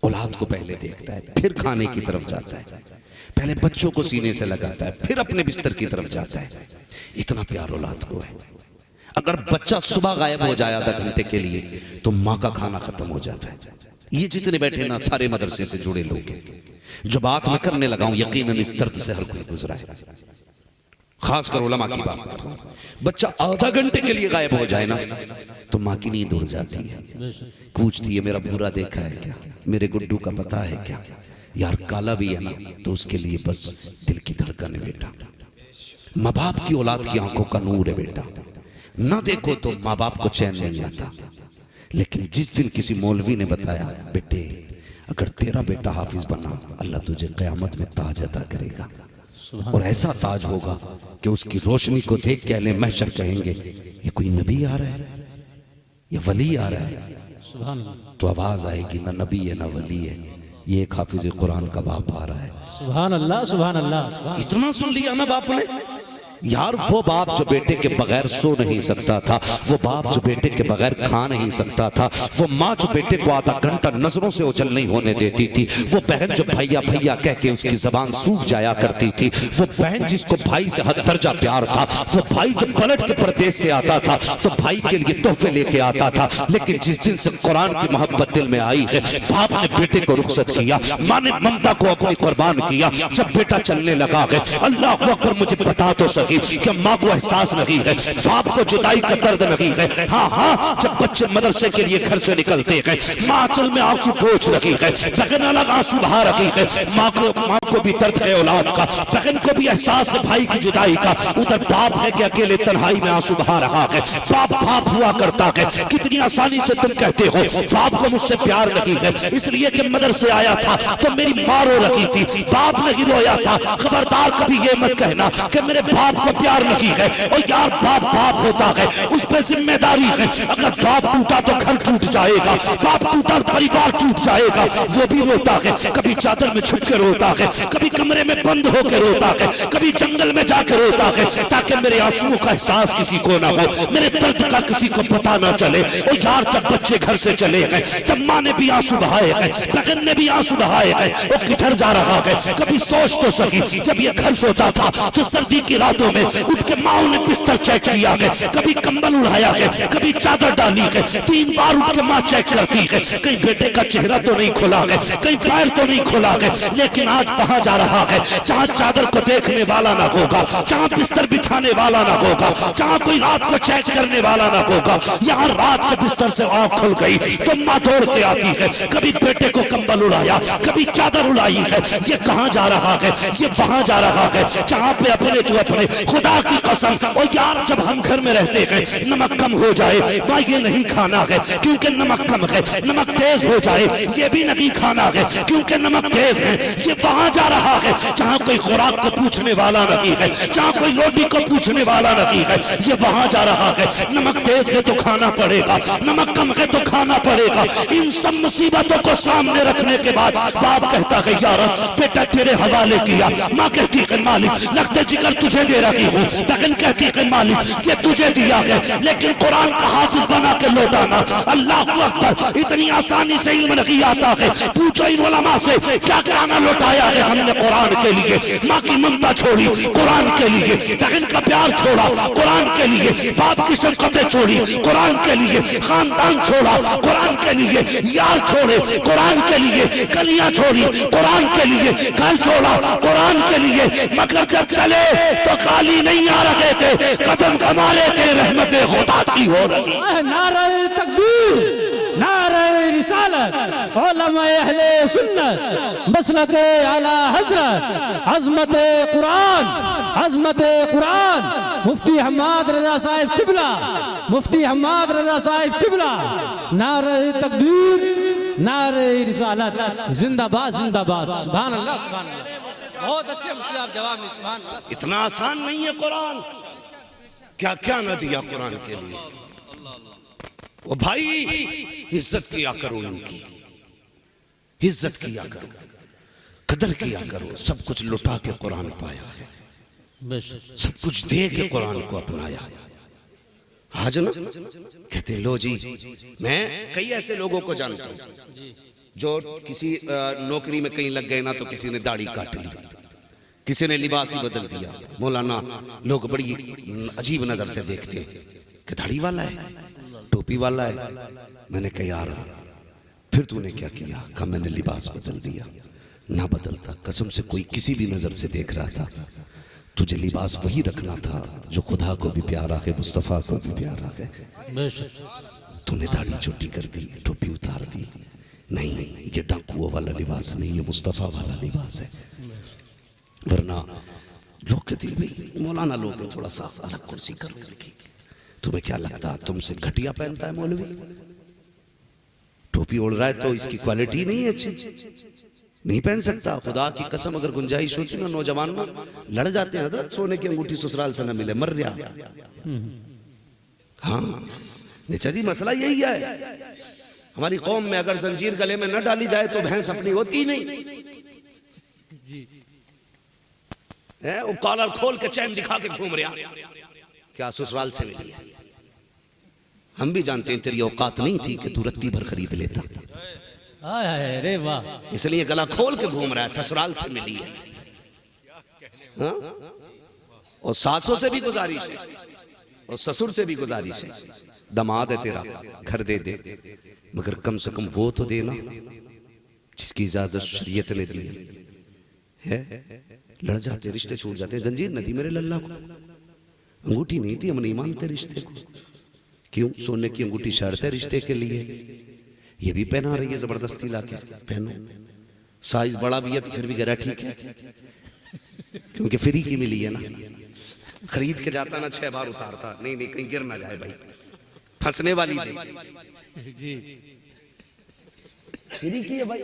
[SPEAKER 1] औलाद को पहले देखता है, फिर खाने की तरफ जाता है, पहले बच्चों को सीने से लगाता है, फिर अपने बिस्तर की तरफ जाता है। इतना प्यार औलाद को है। अगर बच्चा सुबह गायब हो जाए आधा घंटे के लिए तो माँ का खाना खत्म हो जाता है। ये जितने बैठे ना सारे मदरसे से जुड़े लोग हैं। जो बात मैं करने लगा हूं यकीनन इस दर्द से हर कोई गुजरा है, खासकर उलमा की बात कर रहा हूं। बच्चा आधा घंटे के लिए गायब हो जाए ना तो माँ की नींद उड़ जाती है, पूछती है मेरा भूरा देखा है क्या, मेरे गुड्डू का पता है क्या, यार काला भी है ना तो उसके लिए बस दिल की धड़कन है बेटा। माँ बाप की औलाद की आंखों का नूर है बेटा। ना देखो तो माँ बाप को चैन नहीं आता, लेकिन जिस दिन किसी मौलवी ने बताया बेटे अगर तेरा बेटा हाफिज बना अल्लाह तुझे क़यामत में ताज अता करेगा, और ऐसा ताज होगा कि उसकी रोशनी को देख के अहले महशर कहेंगे ये कोई नबी आ रहा है या वली आ रहा है। तो आवाज आएगी ना नबी है ना वली है, ये एक हाफिज कुरान का बाप आ रहा है।
[SPEAKER 3] सुभान अल्लाह, सुभान अल्लाह।
[SPEAKER 1] इतना सुन लिया ना बाप ने। यार वो बाप जो बेटे के बगैर सो नहीं सकता था, वो बाप जो बेटे के बगैर खा नहीं सकता था, वो माँ जो बेटे को आधा घंटा नजरों से ओझल नहीं होने देती थी, वो बहन जो भैया भैया कह के उसकी जबान सूख जाया करती थी, वो बहन जिसको भाई से हद दर्जा प्यार था, वो भाई जो पलट के परदेश से आता था तो भाई के लिए तोहफे लेके आता था। लेकिन जिस दिन से कुरान की मोहब्बत दिल में आई है, बाप ने बेटे को रुखसत किया, माँ ने ममता को अपनी कुर्बान किया। जब बेटा चलने लगा है अल्लाह अकबर मुझे बता तो सही कि माँ को एहसास नहीं है, बाप को जुदाई का दर्द नहीं है। हाँ हाँ, जब बच्चे मदरसे के लिए घर से निकलते हैं माँ आंचल में आंसू पोंछ रही है, बहन अलग आंसू बहा रही है। माँ को भी दर्द है औलाद का, बहन को भी एहसास है भाई की जुदाई का। उधर बाप है कि अकेले तन्हाई में आंसू बहा रहा है। बाप बाप हुआ करता है। कितनी आसानी से तुम कहते हो बाप को मुझसे प्यार नहीं है इसलिए कि मदरसे आया था तो मेरी माँ रो रही थी, बाप नहीं रोया था। खबरदार कभी ये मत कहना कि मेरे बाप को प्यार नहीं है। और यार बाप बाप होता है, उस पर जिम्मेदारी है। अगर बाप टूटा तो घर टूट जाएगा, बाप टूटा तो परिवार टूट जाएगा। वो भी रोता है, कभी चादर में छुप के रोता है, कभी कमरे में बंद होकर रोता है, कभी जंगल में जाकर रोता है, ताकि मेरे आंसुओं का एहसास किसी को ना हो, मेरे दर्द का किसी को पता ना चले। और यार जब बच्चे घर से चले गए तब माँ ने भी आंसू बहाए हैं, बहन ने भी आंसू बहाए हैं। वो किधर जा रहा है कभी सोच तो सही। जब ये घर सोता था तो सर्दी की रातों में उठ के माँ ने बिस्तर चेक किया है, कभी कंबल उड़ाया है, कभी चादर डाली है। 3 बार उठ के माँ चेक करती है कहीं बेटे का चेहरा तो नहीं खुला है, कहीं पैर तो नहीं खुला है। लेकिन आज वहां जा रहा है जहां चादर को देखने वाला ना होगा, जहां बिस्तर बिछाने वाला ना होगा, जहां कोई रात को चेक करने वाला ना होगा। यहाँ रात के बिस्तर से आंख खुल गई तो माँ दौड़ के आती है, कभी बेटे को कंबल उड़ाया, कभी चादर उड़ाई है। ये कहाँ जा रहा है, ये वहां जा रहा है जहां पे अपने तो अपने खुदा की कसम। और यार जब हम घर में रहते हैं नमक कम हो जाए माँ ये नहीं खाना है क्योंकि नमक कम है, नमक तेज हो जाए ये भी नहीं खाना है क्योंकि नमक तेज है। ये वहां जा रहा है जहां कोई खुराक को पूछने वाला नहीं है, जहां कोई रोटी को पूछने वाला नहीं है। ये वहां जा रहा है नमक तेज है तो खाना पड़ेगा, नमक कम है तो खाना पड़ेगा। इन सब मुसीबतों को सामने रखने के बाद बाप कहता है यार बेटा तेरे हवाले किया। माँ कहती है मालिक लगते जिगर तुझे दे रही हूँ, बहन कहती है मालिक ये तुझे दिया है लेकिन कुरान का हाफिज बना के लौटाना। अल्लाह अकबर, इतनी आसानी से इल्म नहीं आता है। पूछो इन उलमा से क्या खाना लौटाया है हमने कुरान के लिए। माँ की ममता छोड़ी कुरान के लिए, बहन का प्यार छोड़ा कुरान के लिए, बाप की शफकतें छोड़ी कुरान के लिए, खानदान छोड़ा कुरान के लिए, यार छोड़े कुरान के लिए, गलियां छोड़ी कुरान के लिए, घर छोड़ा कुरान के लिए। मगर जब चले तो खाली नहीं आ रहे थे, कदम हमारे थे रहमते खुदा की हो रही।
[SPEAKER 3] नारे तकबीर, नारे रिसालत, उलमाए अहले सुन्नत, मसलके आला हजरत, अजमत कुरान, अजमत कुरान। मुफ्ती हम्माद रजा साहिब किबला, मुफ्ती हम्माद रजा साहिब किबला। नारे तकबीर, नारे रिसालत, जिंदाबाद जिंदाबाद। सुभान अल्लाह, सुभान अल्लाह। बहुत अच्छे मुफ्ती साहब जवाब में। सुभान अल्लाह।
[SPEAKER 1] इतना आसान नहीं है कुरान, क्या क्या न दिया कुरान के लिए। वो भाई इज्जत किया करो, इनकी इज्जत किया करो, कदर किया करो। सब कुछ लुटा के कुरान पाया है, सब कुछ दे के कुरान को अपनाया। आज ना कहते लो जी, मैं कई ऐसे लोगों को जानता हूं जो किसी नौकरी में कहीं लग गए ना तो किसी ने दाढ़ी काट ली, किसी ने लिबास ही बदल दिया। मौलाना लोग बड़ी अजीब नजर से देखते हैं कि दाढ़ी वाला है, टोपी वाला है। मैंने कहा यार फिर तूने क्या किया? कहा मैंने लिबास बदल दिया। ना बदलता, कसम से कोई किसी भी नजर से देख रहा था, तुझे लिबास वही रखना था जो खुदा को भी प्यारा है, मुस्तफ़ा को भी प्यारा है। तूने दाढ़ी छोटी कर दी, टोपी उतार दी। नहीं, ये डाकुओं वाला लिबास नहीं, ये मुस्तफ़ा वाला लिबास है। वरना लोग कहते भाई मौलाना लोग हैं, थोड़ा सा अलग कुर्सी करो इनकी। तुम्हें क्या लगता तुमसे घटिया पहनता है मौलवी? टोपी ओढ़ रहा है तो इसकी क्वालिटी नहीं है अच्छी, नहीं पहन सकता। खुदा की कसम अगर गुंजाइश होती ना, नौजवान ना लड़ जाते हैं, हजरत सोने की अंगूठी ससुराल से न मिले मर गया। हाँ नेचा जी, मसला यही है। हमारी कौम में अगर जंजीर गले में न डाली जाए तो भैंस अपनी होती नहीं है। वो कॉलर खोल के चैन दिखा के घूम रहा, क्या ससुराल से मिली है? हम भी जानते हैं तेरी औकात नहीं थी कि तू रत्ती भर खरीद लेता,
[SPEAKER 3] अरे वाह,
[SPEAKER 1] इसलिए गला खोल के घूम रहा है, ससुराल से मिली है। हाँ? और सासों से भी गुजारिश है और ससुर से भी गुजारिश है, दमाद है तेरा, घर दे दे, मगर कम से कम वो तो देना जिसकी इजाजत शरीयत ने दी है। लड़ जाते, रिश्ते छूट जाते। जंजीर न दी मेरे लल्ला को, अंगूठी नहीं थी, हम नहीं मानते रिश्ते को। क्यों? सोने की अंगूठी शर्त है रिश्ते के लिए। ये भी पहना रही है जबरदस्ती लाके, पहनो। साइज बड़ा भी है तो फिर भी गरा ठीक है, क्योंकि फ्री की मिली है ना। खरीद के जाता ना 6 बार उतारता, नहीं नहीं कहीं गिर ना जाए भाई, फंसने वाली दे
[SPEAKER 3] जी।
[SPEAKER 1] फ्री की है भाई,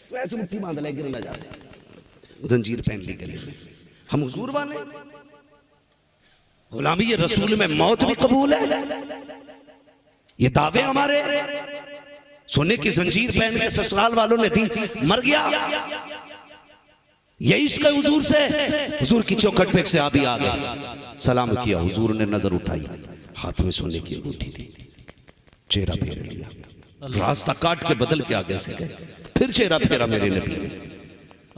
[SPEAKER 1] तो ऐसे मुट्ठी बांध ले, गिर ना जाए। जंजीर पहन ली गले में। हम हुजूर वाले, गुलामी ये रसूल में मौत भी कबूल है, ये दावे हमारे। सोने की जंजीर पहन के ससुराल वालों ने दी, मर गया। ये इश्क है हुजूर से। हुजूर की चौखट पे से आबी आ गए, सलाम किया, हुजूर ने नजर उठाई, हाथ में सोने की अंगूठी थी, चेहरा फेर लिया, रास्ता काट के बदल के आगे से गए, फिर चेहरा फेरा मेरे नबी ने,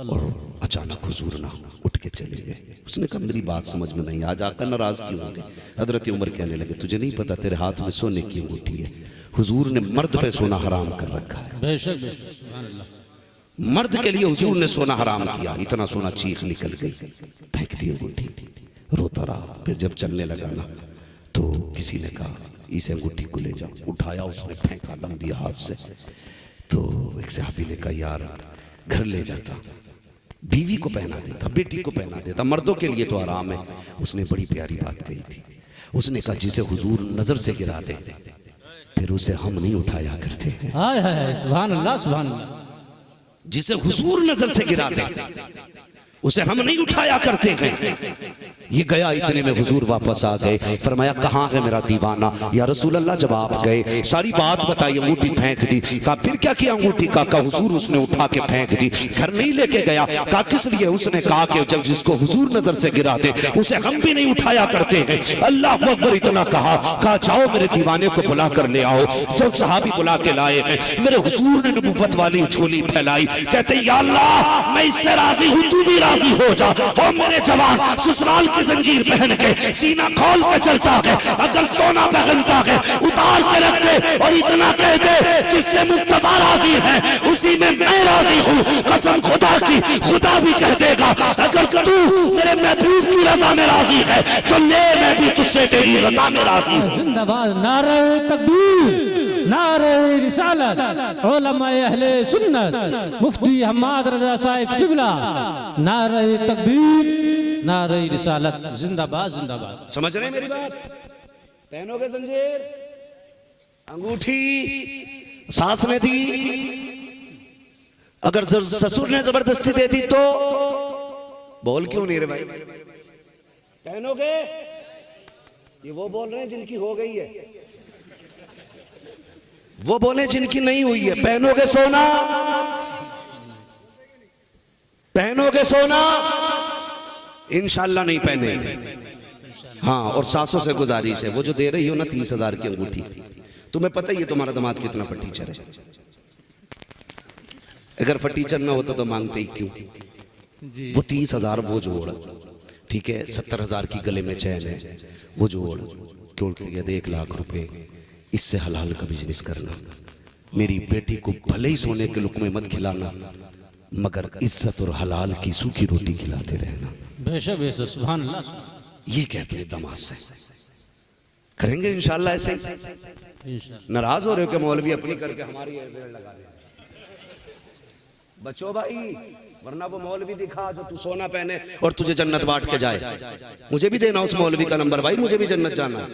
[SPEAKER 1] और अचानक हुजूर ना उठ के चले गए। उसने कहा मेरी बात समझ में नहीं, आज आकर नाराज क्यों हो गए? हजरत उमर कहने लगे तुझे नहीं पता तेरे हाथ में सोने की अंगूठी है, हुजूर ने मर्द पे सोना हराम कर रखा है।
[SPEAKER 3] बेशक बेशक, सुभान अल्लाह।
[SPEAKER 1] मर्द के लिए हुजूर ने सोना हराम किया। इतना सोना चीख निकल गई, फेंक दी अंगूठी, रोता रहा। फिर जब चलने लगा ना तो किसी ने कहा इस अंगूठी को ले जाओ। उठाया, उसने फेंका लंबी हाथ से। तो एक सहाबी ने कहा यार घर ले जाता, बीवी को पहना देता, बेटी को पहना देता, मर्दों के लिए तो आराम है। उसने बड़ी प्यारी बात कही थी, उसने कहा जिसे हुजूर नजर से गिराते फिर उसे हम नहीं उठाया करते हैं।
[SPEAKER 3] हाय हाय, सुभान अल्लाह सुभान अल्लाह।
[SPEAKER 1] जिसे हुजूर नजर से गिराते उसे हम नहीं उठाया करते हैं। ये गया, इतने में हुजूर वापस आ गए। फरमाया कहाँ है मेरा दीवाना? या रसूल अल्लाह जब आप गए सारी बात बताई, अंगूठी फेंक दी। कहा फिर क्या किया अंगूठी का? कहा हुजूर उसने उठा के फेंक दी, घर नहीं लेके गया। कहा किस लिए? उसने कहा कि जब जिसको हुजूर नजर से गिराते उसे हम भी नहीं उठाया करते हैं। अल्लाह अकबर इतना कहा जाओ मेरे दीवाने को बुला कर ले आओ। जब सहाबी बुला के लाए हैं, मेरे हुजूर ने नबुव्वत वाली झोली फैलाई, कहते या अल्लाह मैं इससे राजी हूं, तू भी राजी हो जा। और मेरे जवान ससुराल की जंजीर पहन के सीना खोल के चलता है, अगर सोना पहनता है उतार के रख दे और इतना कह दे जिससे मुस्तफा राजी है उसी में मैं राजी हूँ। कसम खुदा की, खुदा भी कह देगा अगर तू मेरे महबूब की रजा में राजी है तो ले, मैं भी तुझसे तेरी रजा में राजी हूँ।
[SPEAKER 3] जिंदाबाद, नारे तकबीर, नारे रिसालत, उलमाए अहले सुन्नत, मुफ्ती हम्माद रजा साहिब किबला, नारे तकबीर, नारे रिसालत, जिंदाबाद जिंदाबाद।
[SPEAKER 1] समझ रहे हैं मेरी बात? पहनोगे जंजीर, अंगूठी सास ने दी, अगर ससुर ने जबरदस्ती दे दी तो बोल क्यों नहीं रे भाई? पहनोगे? ये वो बोल रहे हैं जिनकी हो गई है, वो बोले जिनकी नहीं हुई है। पहनोगे सोना, पहनोगे सोना? इंशाल्लाह नहीं पहनेंगे। हाँ, और सासों से गुजारिश है, वो जो दे रही हो ना 30,000 की अंगूठी, तुम्हें पता ही है तुम्हारा दामाद कितना पर टीचर है। अगर फटीचर ना होता तो मांगते ही क्यों?
[SPEAKER 3] जी
[SPEAKER 1] वो 30,000 वो जोड़, ठीक है, 70,000 की गले में चैन है, वो जोड़ जोड़ के गया 1 लाख रुपए, इससे हलाल का बिजनेस करना। मेरी बेटी को भले ही सोने के लुक़मे मत खिलाना, मगर इज्जत और हलाल की सूखी रोटी खिलाते रहना।
[SPEAKER 3] बेशक बेशक, सुभान अल्लाह।
[SPEAKER 1] ये क्या अपने दामाद से करेंगे इंशाल्लाह ऐसे ही।
[SPEAKER 3] इंशाअल्लाह।
[SPEAKER 1] नाराज हो रहे हो कि मौलवी अपनी करके हमारी एयरबेल लगा दे? बचो भाई, वरना वो मौलवी दिखा जो तू सोना पहने और तुझे जन्नत बांट के जाए। मुझे भी देना उस मौलवी का नंबर भाई, मुझे भी जन्नत जाना है।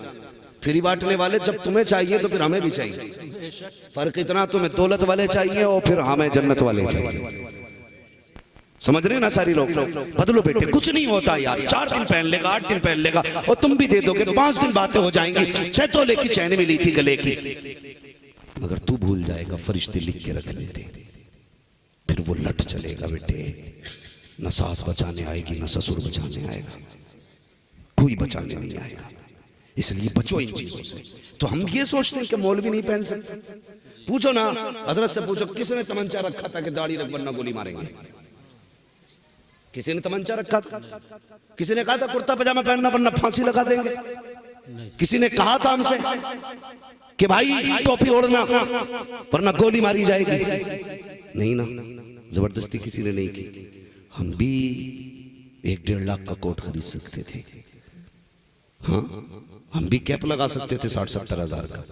[SPEAKER 1] फ्री बांटने वाले जब तुम्हें चाहिए तो फिर हमें भी चाहिए। फर्क इतना, तुम्हें दौलत वाले चाहिए और फिर हमें जन्नत वाले चाहिए। समझ रहे ना सारी लोग? बदलो बेटे, कुछ नहीं होता यार। 4 दिन पहन लेगा, 8 दिन पहन लेगा और तुम भी दे दोगे, 5 दिन बातें हो जाएंगी। 6 तोले की चैन मिली थी गले की, मगर तू भूल जाएगा फरिश्ते लिख के रख लेते, फिर वो लट चलेगा बेटे। न सास बचाने आएगी, न ससुर बचाने आएगा, कोई बचाने नहीं आएगा। इसलिए बचो इन चीजों से। तो हम ये सोचते हैं कि मौलवी नहीं पहन सकते। पूछो ना, हजरत से पूछो, किसने तमंचा रखा था कि दाढ़ी रख वरना गोली मारेंगे? किसी ने तमंचा रखा था? किसी ने कहा था कुर्ता पजामा पहनना वरना फांसी लगा देंगे? किसी ने कहा था हमसे कि भाई टोपी ओढ़ना वरना गोली मारी जाएगी? नहीं ना, जबरदस्ती किसी ने नहीं की। हम भी 1-1.5 लाख का कोट खरीद सकते थे। हाँ, हम भी कैप लगा सकते थे 60-70 हजार का,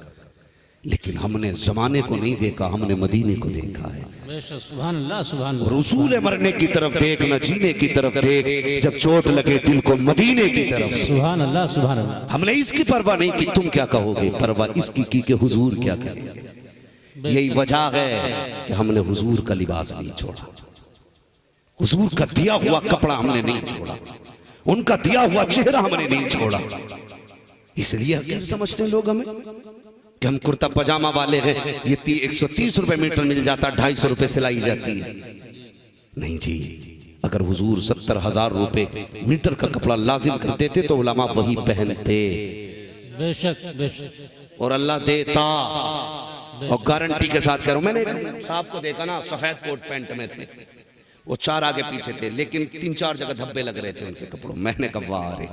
[SPEAKER 1] लेकिन हमने जमाने को नहीं देखा, हमने मदीने को देखा है।
[SPEAKER 3] सुभान अल्लाह, सुभान अल्लाह।
[SPEAKER 1] रसूल है, मरने की तरफ देख न जीने की तरफ देख, जब चोट लगे दिल को मदीने की तरफ।
[SPEAKER 3] सुभान अल्लाह, सुभान अल्लाह।
[SPEAKER 1] हमने इसकी परवाह नहीं की तुम क्या कहोगे, परवाह इसकी की कि हुजूर क्या कहेंगे। यही वजह है कि हमने हुजूर का लिबास नहीं छोड़ा, हुजूर का दिया हुआ कपड़ा हमने नहीं छोड़ा, उनका दिया हुआ चेहरा हमने नहीं छोड़ा। इसलिए हकीर समझते हैं लोग हमें कि हम कुर्ता पजामा वाले हैं। ये 130 रुपए मीटर मिल जाता, 250 रुपए सिलाई जाती है। नहीं जी, अगर हुजूर 70,000 रुपए मीटर का कपड़ा लाजिम करते थे तो उलमा वही पहनते।
[SPEAKER 3] बेशक बेशक।
[SPEAKER 1] और अल्लाह देता, और गारंटी के साथ कह रहा हूं। मैंने एक साहब को देखा ना, सफेद कोट पैंट में थे, वो 4 आगे पीछे थे, लेकिन 3-4 जगह धब्बे लग रहे थे उनके कपड़ों। मैंने कहा वाह रे,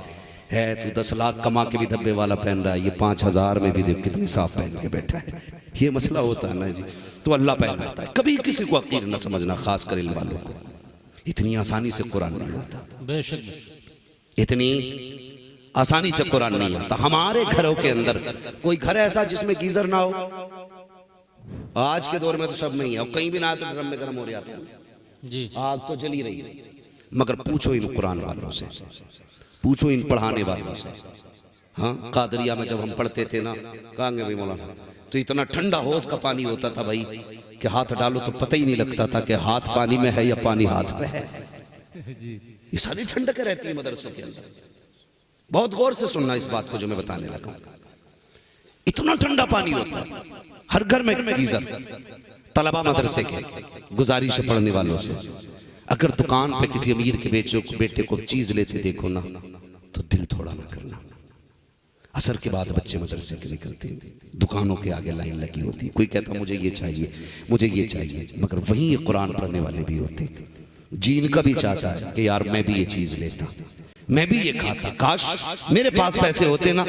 [SPEAKER 1] है तू 10 लाख कमा के भी धब्बे वाला पहन रहा है, ये 5,000 में भी देख कितनी साफ पहन के बैठा है। ये मसला होता है ना जी, तो अल्लाह पहनाता है। कभी किसी को हकीर न समझना, खास कर इन वालों को। इतनी आसानी से कुरान नहीं आता,
[SPEAKER 3] बेशक
[SPEAKER 1] इतनी आसानी से कुरान नहीं आता। हमारे घरों के अंदर कोई घर ऐसा जिसमें गीजर ना हो? आज के दौर में तो सब में ही है, और कहीं भी ना आए तो ड्रम में गर्म हो रहा है
[SPEAKER 3] जी,
[SPEAKER 1] आग तो जली रही है। मगर पूछो इन कुरान वालों से, पूछो इन पढ़ाने वालों से। हाँ, कादरिया में जब हम पढ़ते थे ना, कहेंगे भाई मौलाना, तो इतना ठंडा होश का पानी होता था भाई कि हाथ डालो तो पता ही नहीं लगता था कि हाथ पानी में है या पानी हाथ में है। ये सारी ठंडक रहती है मदरसों के अंदर। बहुत गौर से सुनना इस बात को जो मैं बताने लगा। इतना ठंडा पानी होता है, हर घर में गीजर। तलबा मदरसे के गुजारिश पढ़ने वालों से, अगर दुकान पे किसी अमीर के बेटे को चीज लेते देखो ना, तो दिल थोड़ा ना करना। असर के बाद बच्चे मदरसे के निकलते, दुकानों के आगे लाइन लगी होती, कोई कहता मुझे ये चाहिए, मुझे ये चाहिए, मगर वहीं ये कुरान पढ़ने वाले भी होते। जी इनका भी चाहता है कि यार मैं भी ये चीज लेता, मैं भी ये खाता, काश मेरे पास पैसे होते ना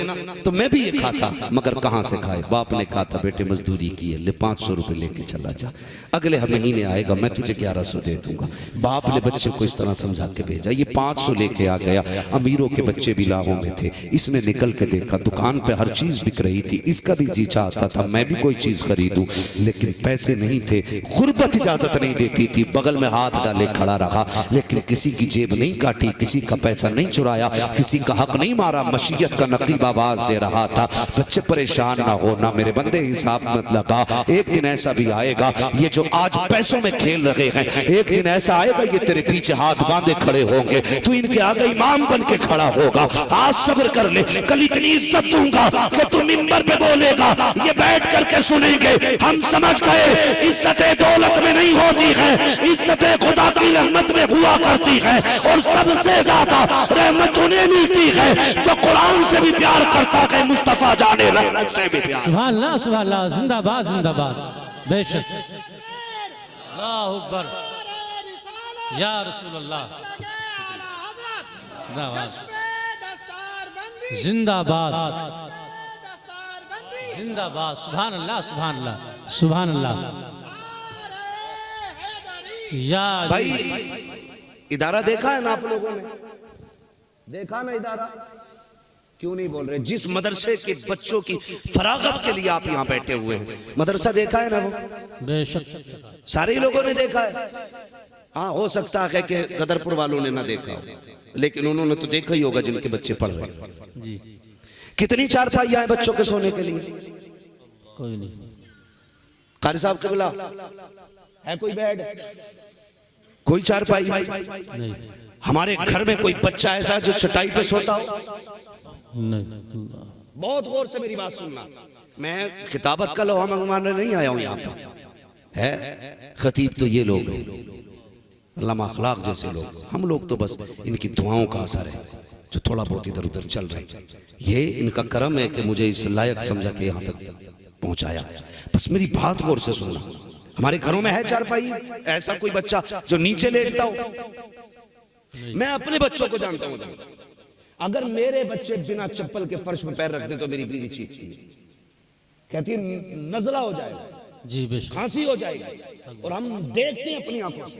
[SPEAKER 1] तो मैं भी ये खाता, मगर कहां से खाए। बाप ने कहा था बेटे मजदूरी की है, ले 500 रुपए लेके चला जा, अगले महीने आएगा मैं तुझे 1100 दे दूंगा। बाप ने बच्चे को इस तरह समझा के भेजा, ये 500 लेके आ गया। अमीरों के बच्चे भी लाभों में थे, इसने निकल के देखा दुकान पे हर चीज बिक रही थी, इसका भी जी चाहता था मैं भी कोई चीज खरीदूं, लेकिन पैसे नहीं थे, गुर्बत इजाजत नहीं देती थी। बगल में हाथ डाले खड़ा रहा, लेकिन किसी की जेब नहीं काटी, किसी का पैसा नहीं चुराया, किसी का हक नहीं मारा, मशीयत का नकीब आवाज दे रहा था। बच्चे परेशान ना हो ना मेरे बंदे, हिसाब मत लगा, एक दिन ऐसा भी आएगा, ये जो आज पैसों में खेल रहे हैं, एक दिन ऐसा आएगा ये तेरे पीछे हाथ बांधे खड़े होंगे, तू इनके आगे इमाम बन के खड़ा होगा। आज सब्र कर ले, कल इतनी इज्जत दूंगा कि तू मिंबर पे बोलेगा, ये बैठ करके सुनेंगे। हम समझ गए इज्जतें दौलत में नहीं होती है, इज्जतें खुदा की रहमत में हुआ करती है, और सबसे ज्यादा रहमत उन्हें मिलती है जो कुरान से भी प्यार करता है, मुस्तफा जाने रहमत से भी प्यार।
[SPEAKER 3] सुभान अल्लाह, सुभान अल्लाह, जिंदाबाद जिंदाबाद, बेशक। अल्लाह अकबर या रसूल अल्लाह जिंदाबाद जिंदाबाद सुभान अल्लाह सुभान अल्लाह सुभान अल्लाह या
[SPEAKER 4] भाई इदारा देखा है ना आप लोगों ने? देखा ना इदारा? क्यों नहीं बोल रहे? जिस मदरसे के बच्चों की फरागत के लिए आप यहाँ बैठे हुए हैं, मदरसा देखा है ना? वो
[SPEAKER 3] बेशक
[SPEAKER 4] सारे लोगों ने देखा है। हाँ, हो सकता है कि गदरपुर वालों ने ना देखा हो, लेकिन उन्होंने तो देखा ही होगा जिनके बच्चे पढ़ रहे हैं।
[SPEAKER 3] जी
[SPEAKER 4] कितनी चारपाइयां हैं बच्चों के सोने के लिए?
[SPEAKER 3] कोई नहीं।
[SPEAKER 4] कारी साहब क़िबला है कोई बेड, कोई चारपाई?
[SPEAKER 3] नहीं
[SPEAKER 4] हमारे घर में कोई बच्चा ऐसा जो चटाई पे सोता हो?
[SPEAKER 3] नहीं।
[SPEAKER 4] बहुत गौर से मेरी बात सुनना। मैं खिताबत का लोहा मंगवाने नहीं आया हूं यहाँ पे, है खतीब तो ये लोग हैं, अल्लामा अखलाक जैसे लोग। हम लोग तो बस इनकी दुआओं का असर है जो थोड़ा बहुत इधर उधर चल रहे हैं। ये इनका करम है कि मुझे इस लायक समझा के यहाँ तक पहुंचाया। बस मेरी बात गौर से सुनना। हमारे घरों में है चारपाई, ऐसा कोई बच्चा जो नीचे लेटता हो? मैं अपने बच्चों को जानता हूं। अगर मेरे बच्चे बिना चप्पल के फर्श में पैर रख दें तो मेरी बीवी चीखती है, कहती है नजला हो जाएगा,
[SPEAKER 3] जी बेशक
[SPEAKER 4] खांसी हो जाएगी। और हम देखते हैं अपनी आंखों से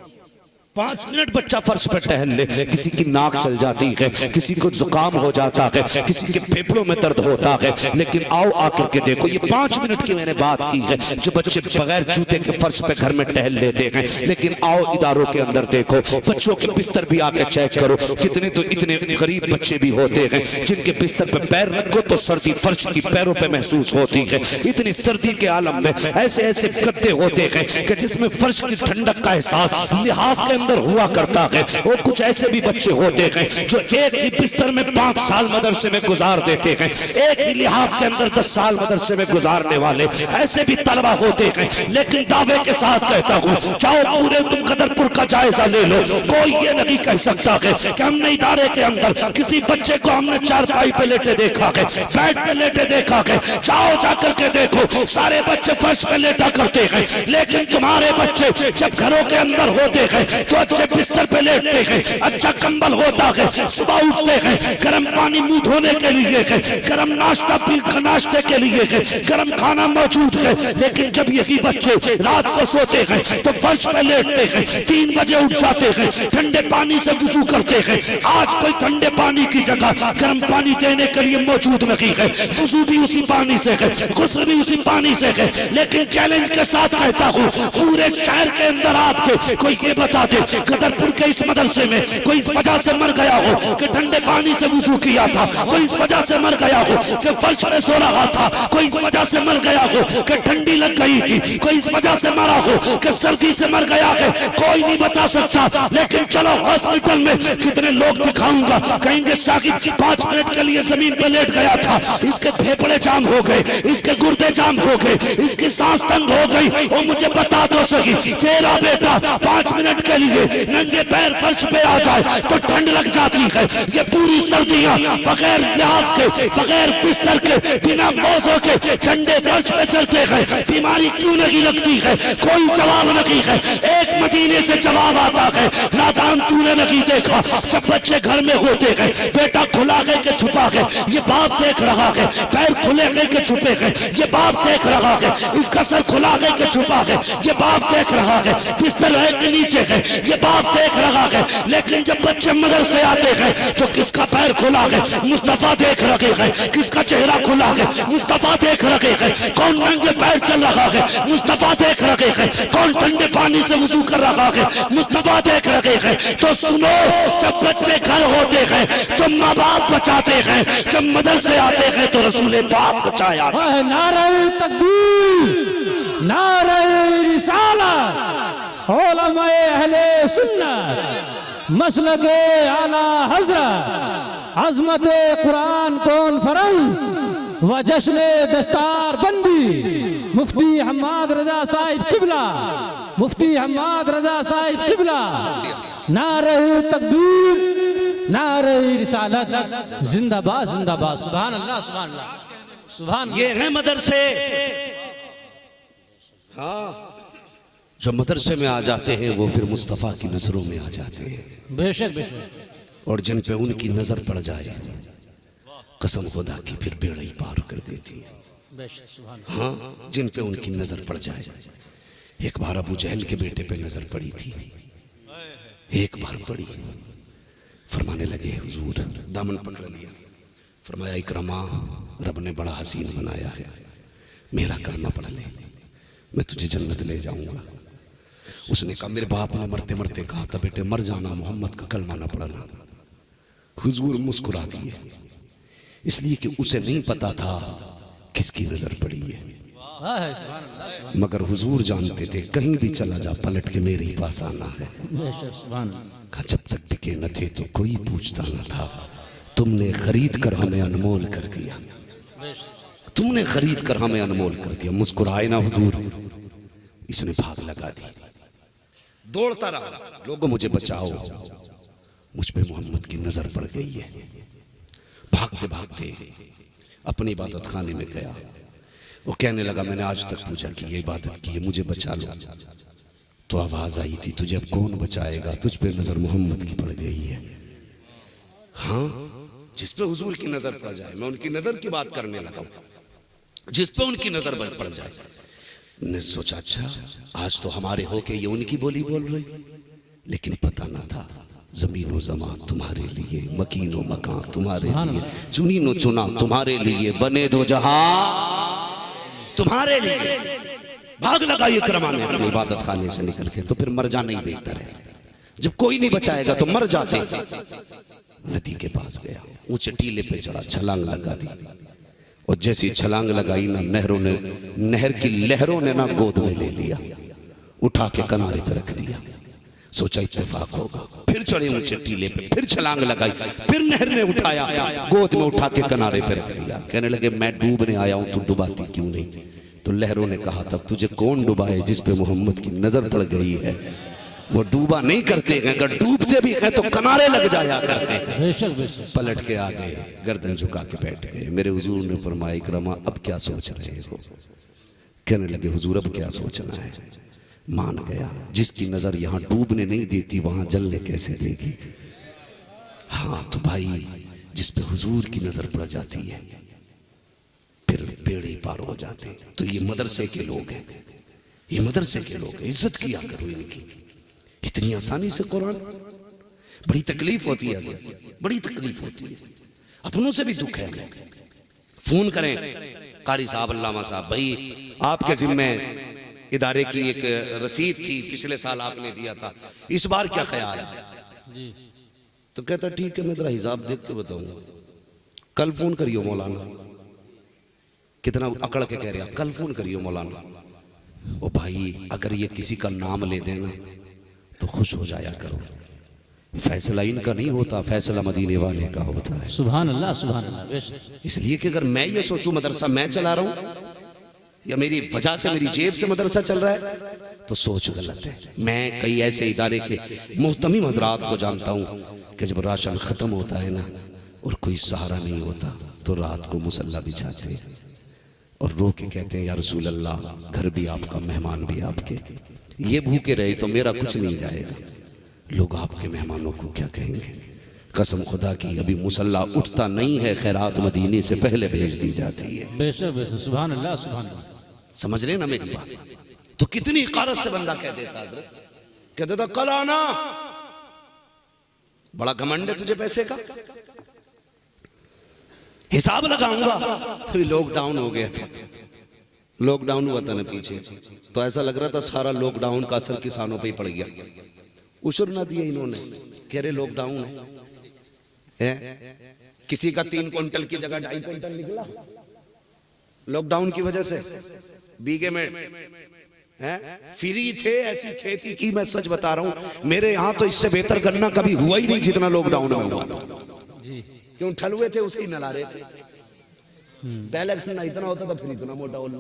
[SPEAKER 4] 5 मिनट बच्चा फर्श पर टहल ले, किसी की नाक चल जाती है, किसी को जुकाम हो जाता है, किसी के फेफड़ों में दर्द होता है। लेकिन आओ आकर के देखो, ये 5 मिनट की मैंने बात की है जो बच्चे बगैर जूते के फर्श पे घर में टहल लेते हैं। लेकिन आओ इदारों के अंदर देखो, बच्चों के बिस्तर भी आके चेक करो। कितने तो इतने गरीब बच्चे भी होते हैं जिनके बिस्तर पे पैर रखो तो सर्दी फर्श की पैरों पे महसूस होती है। इतनी सर्दी के आलम में ऐसे ऐसे गद्दे होते हैं कि जिसमें फर्श की ठंडक का एहसास लिहाफ के अंदर हुआ करता है। वो कुछ ऐसे भी बच्चे होते हैं जो एक ही बिस्तर में 5 साल मदरसे में गुजार देते हैं, एक ही लिहाफ के अंदर 10 साल मदरसे में गुजारने वाले ऐसे भी तलबा होते हैं। लेकिन दावे के साथ कहता हूँ, जाओ पूरे तुम गदरपुर का जायजा ले लो, कोई ये नहीं कह सकता है कि हमने इदारे के अंदर किसी बच्चे को हमने चारपाई पे लेटे देखा है, बेड पे लेटे देखा है। जाओ जाकर के देखो, सारे बच्चे फर्श पे लेटा करते हैं। लेकिन तुम्हारे बच्चे जब घरों के अंदर होते हैं तो अच्छे बिस्तर पे लेटते हैं, अच्छा कंबल होता है, सुबह उठते हैं, गर्म पानी मुंह धोने के लिए है, गर्म नाश्ता नाश्ते के लिए है, गर्म खाना मौजूद है। लेकिन जब यही बच्चे रात को सोते हैं तो फर्श पे लेटते हैं, 3 बजे उठ जाते हैं, ठंडे पानी से वुजू करते हैं। आज कोई ठंडे पानी की जगह गर्म पानी देने के लिए मौजूद नहीं है, वुजू भी उसी पानी से है, गुस्ल भी उसी पानी से है। लेकिन चैलेंज के साथ कहता हूँ, पूरे शहर के अंदर आपके कोई ये बता दे गदरपुर के इस मदरसे में कोई इस वजह से मर गया हो कि ठंडे पानी से वुजू किया था, कोई इस वजह से मर गया हो कि फर्श पे सो रहा था, कोई इस वजह से मर गया हो कि ठंडी लग गई थी, कोई इस वजह से मरा हो कि सर्दी से मर गया है, कोई नहीं बता सकता। लेकिन चलो हॉस्पिटल में कितने लोग दिखाऊंगा, कहेंगे साकिब 5 मिनट के लिए जमीन पे लेट गया था, इसके फेफड़े जाम हो गए, इसके गुर्दे जाम हो गए, इसकी सांस तंग हो गई। वो मुझे बता दो सही, तेरा बेटा 5 मिनट के लिए नंगे पैर फर्श पे आ जाए तो ठंड लग जाती है। ये पूरी सर्दियां बगैर लिहाफ के, बगैर बिस्तर के, बिना मौसों के ठंडे फर्श पे चलते हैं, बीमारी क्यों नहीं लगती है? कोई जवाब नहीं है। एक मदीने से जवाब आता है, नादान तूने नहीं देखा, जब बच्चे घर में होते हैं बेटा खुला है कि छुपा है, ये बाप देख रहा है, पैर खुले है कि छुपे हैं, ये बाप देख रहा है, इसका सर खुला है कि छुपा है, ये बाप देख रहा है, बिस्तर है कि नीचे है, ये बाप देख रहा है। लेकिन जब बच्चे मदरसे आते हैं तो किसका पैर खुला है? मुस्तफा देख रहे हैं। किसका चेहरा खुला है? मुस्तफा देख रहे हैं। कौन नंगे पैर चल रहा है? मुस्तफा देख रहे हैं। कौन ठंडे पानी से वुजू कर रहा है? मुस्तफा देख रहे हैं। तो सुनो, जब बच्चे घर होते हैं तो माँ बाप बचाते हैं, जब मदरसे आते हैं तो रसूल पाक बचाया।
[SPEAKER 3] नारे तकबीर, नारे रिसालत, उलमाए अहले सुन्नत, मसलके आला हजरत, अजमत कुरान कॉन्फ्रेंस व जश्न दस्तार बंदी, मुफ्ती हम्माद रजा साहिब क़िबला, मुफ्ती हम्माद रजा साहिब क़िबला, नारे तकबीर, नारे रिसालत, जिंदाबाद जिंदाबाद, सुभान अल्लाह सुभान अल्लाह सुभान।
[SPEAKER 4] ये है मदरसे। हाँ, जो मदरसे में आ जाते हैं वो फिर मुस्तफ़ा की नज़रों में आ जाते हैं।
[SPEAKER 3] बेशक बेशक।
[SPEAKER 4] और जिन पे उनकी नज़र पड़ जाए कसम खुदा की फिर बेड़ा ही पार कर देती है।
[SPEAKER 3] बेशक सुभान।
[SPEAKER 4] हाँ, जिन पे उनकी नज़र पड़ जाए। एक बार अबू जहल के बेटे पे नज़र पड़ी थी, एक बार पड़ी, फरमाने लगे हुजूर, दामन पकड़ लिया, फरमाया इकरमा रब ने बड़ा हसीन बनाया है, मेरा कलमा पढ़ ले, मैं तुझे जन्नत ले जाऊंगा। उसने कहा मेरे बाप ने मरते मरते कहा था बेटे मर जाना, मोहम्मद का कलमा ना पढ़ना। हुजूर मुस्कुरा दिए, इसलिए कि उसे नहीं पता था किसकी नजर पड़ी है, मगर हुजूर जानते थे कहीं भी चला जा पलट के मेरे ही पास आना है। कहा जब तक बिके न थे तो कोई पूछता न था, तुमने खरीद कर हमें अनमोल कर दिया, तुमने खरीद कर हमें अनमोल कर दिया। मुस्कुराए ना हुजूर, इसने भाग लगा दी, दौड़ता रहा, लोगों मुझे बचाओ, मुझ पे मोहम्मद की नजर पड़ गई है। भागते भागते अपनी इबादत खाने में गया, वो कहने लगा मैंने आज तक पूजा की है, इबादत की है, मुझे बचा लो। तो आवाज आई थी तुझे अब कौन बचाएगा, तुझ पे नजर मोहम्मद की पड़ गई है। हाँ, जिस पे हुजूर की नजर पड़ जाए, मैं उनकी नजर की बात करने लगा, जिस पे उनकी नजर पड़ जाए। ने सोचा अच्छा आज तो हमारे होके ये उनकी बोली बोल रहे, लेकिन पता ना था जमीन व जमा तुम्हारे लिए, मकीन व मकान तुम्हारे लिए, चुनी नो चुना तुम्हारे लिए, बने दो जहां तुम्हारे लिए। भाग लगा ये करमाने अपनी इबादत खाने से निकल के, तो फिर मर जाना ही बेहतर है। जब कोई नहीं बचाएगा तो मर जाते। नदी के पास गया, ऊंचे टीले पे चढ़ा, छलांग लगा दी, और जैसी छलांग लगाई ना नहर की लहरों ने ना गोद में ले लिया, उठा के किनारे पे रख दिया। सोचा इत्तेफाक होगा, फिर चढ़े ऊंचे टीले पे, फिर छलांग लगाई, फिर नहर ने उठाया, गोद में उठा के किनारे पे रख दिया। कहने लगे मैं डूबने आया हूं, तू डुबाती क्यों नहीं? तो लहरों ने कहा तब तुझे कौन डुबाए, जिस पे मोहम्मद की नजर पड़ गई है वो डूबा नहीं करते हैं, अगर डूबते भी हैं तो किनारे लग जाया करते हैं।
[SPEAKER 3] बेशक बेशक।
[SPEAKER 4] पलट के आ गए, गर्दन झुका के बैठ गए। मेरे हुजूर ने फरमाया इकरमा अब क्या सोच रहे हो? कहने लगे हुजूर अब क्या सोचना है? मान गया, जिसकी नजर यहाँ डूबने नहीं देती वहां जलने कैसे देगी। हाँ तो भाई जिस पे हुजूर की नजर पड़ जाती है फिर बेड़े पार हो जाते हैं। तो ये मदरसे के लोग हैं, ये मदरसे के लोग हैं, इज्जत किया करो इनकी। इतनी आसानी से कुरान, बड़ी तकलीफ होती है हज़रत, बड़ी तकलीफ होती है, अपनों से भी दुख है। फोन करें कारी साहब, अल्लामा साहब, भाई आपके जिम्मे इदारे की एक रसीद थी, पिछले साल आपने दिया था, इस बार क्या ख्याल है? तो कहता ठीक है मैं तेरा हिसाब देख के बताऊंगा, कल फोन करियो मौलाना। कितना अकड़ के कह रहा, कल फोन करियो मौलाना। ओ भाई अगर ये किसी का नाम ले देना तो खुश हो जाया करो, फैसला इनका नहीं होता, फैसला मदीने वाले का होता है।
[SPEAKER 3] सुभान अल्लाह सुभान अल्लाह।
[SPEAKER 4] इसलिए कि अगर मैं ये सोचूं मदरसा मैं चला रहा हूं या मेरी वजह से मेरी जेब से मदरसा चल रहा है तो सोच गलत है। मैं कई ऐसे इदारे के मुहतमिम हजरात को जानता हूं कि जब राशन खत्म होता है ना और कोई सहारा नहीं होता तो रात को मुसल्ला बिछाते हैं और रो के कहते हैं या रसूल अल्लाह घर भी आपका, मेहमान भी आपके, ये भूखे रहे तो मेरा कुछ नहीं जाएगा, लोग आपके मेहमानों को क्या कहेंगे? कसम खुदा की अभी मुसल्ला उठता नहीं है, खैरात मदीने से पहले भेज दी जाती है।
[SPEAKER 3] बेशक बेशक। सुभान अल्लाह सुभान अल्लाह।
[SPEAKER 4] समझ रहे ना मेरी बात? तो कितनी इकारत से बंदा कह देता हजरत, कह देता कल आना, बड़ा घमंड है तुझे पैसे का, हिसाब लगाऊंगा। अभी लॉकडाउन हो गया था, लॉकडाउन हुआ था ना पीछे, तो ऐसा लग रहा था सारा लॉकडाउन का असर किसानों पे ही पड़ गया। उशर ना दिए इन्होंने, कह रहे लॉकडाउन है, किसी का 3 क्विंटल की जगह 2.5 क्विंटल निकला लॉकडाउन की वजह से। बीघे में फ्री थे, ऐसी खेती की, मैं सच बता रहा हूं मेरे यहां तो इससे बेहतर गन्ना कभी हुआ ही नहीं जितना लॉकडाउन में हुआ था। क्यों ठलुए थे उसके नला रहे थे, पहले गन्ना इतना होता था फिर इतना मोटा होना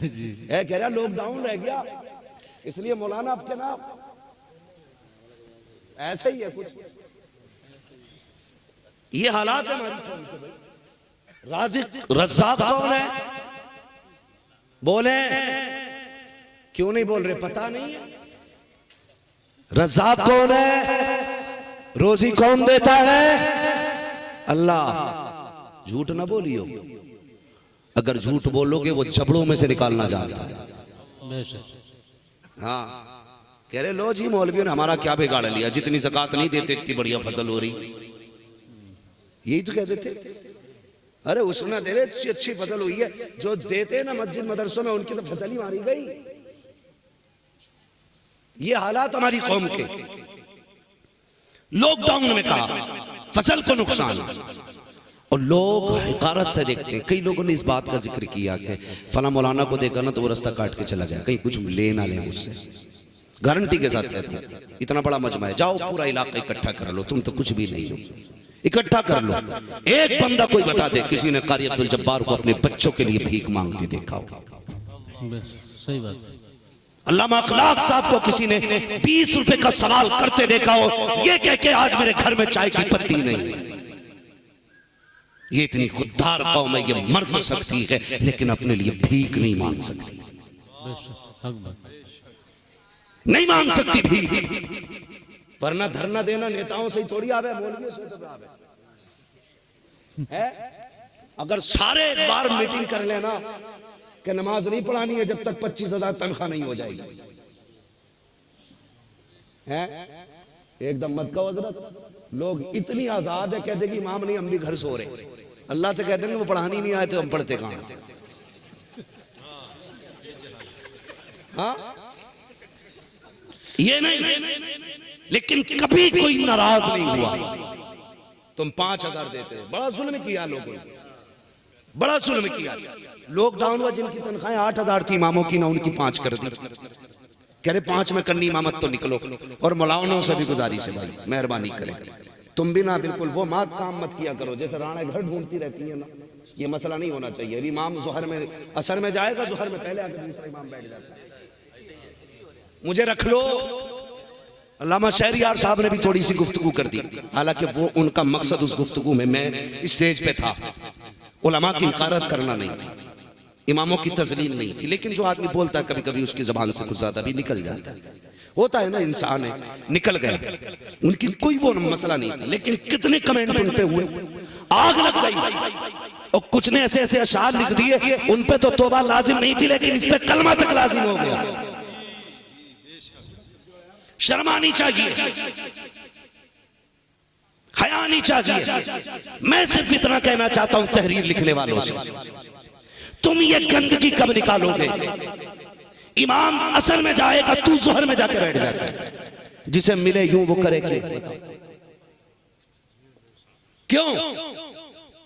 [SPEAKER 4] जी। कह रहा लॉकडाउन रह गया, इसलिए मौलाना आपके नाम ऐसे ही है कुछ, ये हालात है हमारी कौम के। भाई राज़िक रज़्ज़ाक़ कौन है? बोले क्यों नहीं बोल रहे? पता नहीं है। रज़्ज़ाक़ कौन है? रोजी कौन देता है? अल्लाह। झूठ ना बोलियो, अगर झूठ बोलोगे वो जबड़ों में से निकालना जानता है। हाँ, कह रहे लो जी मौलवियों ने हमारा क्या बिगाड़ लिया, जितनी ज़कात नहीं देते इतनी बढ़िया फसल हो रही। यही तो कहते थे। अरे उसने दे रहे अच्छी फसल हुई है, जो देते ना मस्जिद मदरसों में उनकी तो फसल ही मारी गई। ये हालात हमारी कौम के। लॉकडाउन में कहा फसल को नुकसान, और लोग हिकारत से देखते हैं। कई लोगों ने इस बात का जिक्र किया कि फला मौलाना को देखा ना तो वो रास्ता काट के चला गया, कहीं कुछ ले ना ले मुझसे। गारंटी के साथ कहता हूं, इतना बड़ा मजमा है, जाओ पूरा इलाका इकट्ठा कर लो, तुम तो कुछ भी नहीं हो, इकट्ठा कर लो। एक बंदा कोई बता दे किसी ने कारी अब्दुल जब्बार को अपने बच्चों के लिए भीख मांगते देखा हो?
[SPEAKER 3] सही बात।
[SPEAKER 4] अल्लामा अखलाक साहब को किसी ने 20 रुपए का सवाल करते देखा हो, ये कह के आज मेरे घर में चाय की पत्ती नहीं है? ये इतनी खुददार कौम है, ये मर तो सकती है लेकिन अपने लिए भीख नहीं मांग सकती, नहीं मांग सकती भीख। वरना धरना देना नेताओं से ही थोड़ी आवे, मौलवियों से तो आवे है। अगर सारे एक बार मीटिंग कर लेना कि नमाज नहीं पढ़ानी है जब तक 25,000 तनख्वाह नहीं हो जाएगी, है एकदम मत कहो हज़रत। लोग इतनी आजाद है, कह देगी इमाम नहीं हम भी घर सो रहे। अल्लाह से कह देंगे वो पढ़ानी नहीं आए तो हम पढ़ते कहां से? हाँ, ये नहीं। लेकिन कभी कोई नाराज नहीं हुआ। तुम 5,000 देते, बड़ा जुल्म किया लोगों ने, बड़ा जुल्म किया। लॉकडाउन हुआ, जिनकी तनख्वाहें 8,000 थी इमामों की, ना उनकी 5 कर दी। कह रहे 5 में करनी इमामत तो निकलो। और मौलानों से भी गुजारिश है भाई, मेहरबानी करें तुम भी ना बिल्कुल वो मात काम मत किया करो जैसे राणा घर ढूंढती रहती है ना। ये मसला नहीं होना चाहिए। इमाम जोहर में असर में जाएगा, जोहर में पहले आकर दूसरा इमाम बैठ जाता है। मुझे रख लो। अल्लामा शहरियार साहब ने भी थोड़ी सी गुफ्तगू कर दी, हालांकि वो उनका मकसद उस गुफ्तगू में, मैं स्टेज पे था, उलमा की हिकारत करना नहीं थी, इमामों की तजलील नहीं थी। लेकिन जो आदमी बोलता है कभी कभी उसकी जबान से कुछ ज्यादा भी निकल जाता है, होता है ना, इंसान है, निकल गए। उनकी कोई वो मसला नहीं था, लेकिन कितने कमेंट उन पे हुए, आग लग गई। और कुछ ने ऐसे ऐसे अशार लिख दिए, उन पे तो तौबा लाजिम नहीं थी लेकिन इस पे कलमा तक लाजिम हो गया। शर्म आनी चाहिए, हया आनी चाहिए। मैं सिर्फ इतना कहना चाहता हूं तहरीर लिखने वालों से, तुम ये गंदगी कब निकालोगे? इमाम असर में जाएगा, तू जोहर में जाकर बैठ जाता है, जिसे मिले यूं वो करे क्यों?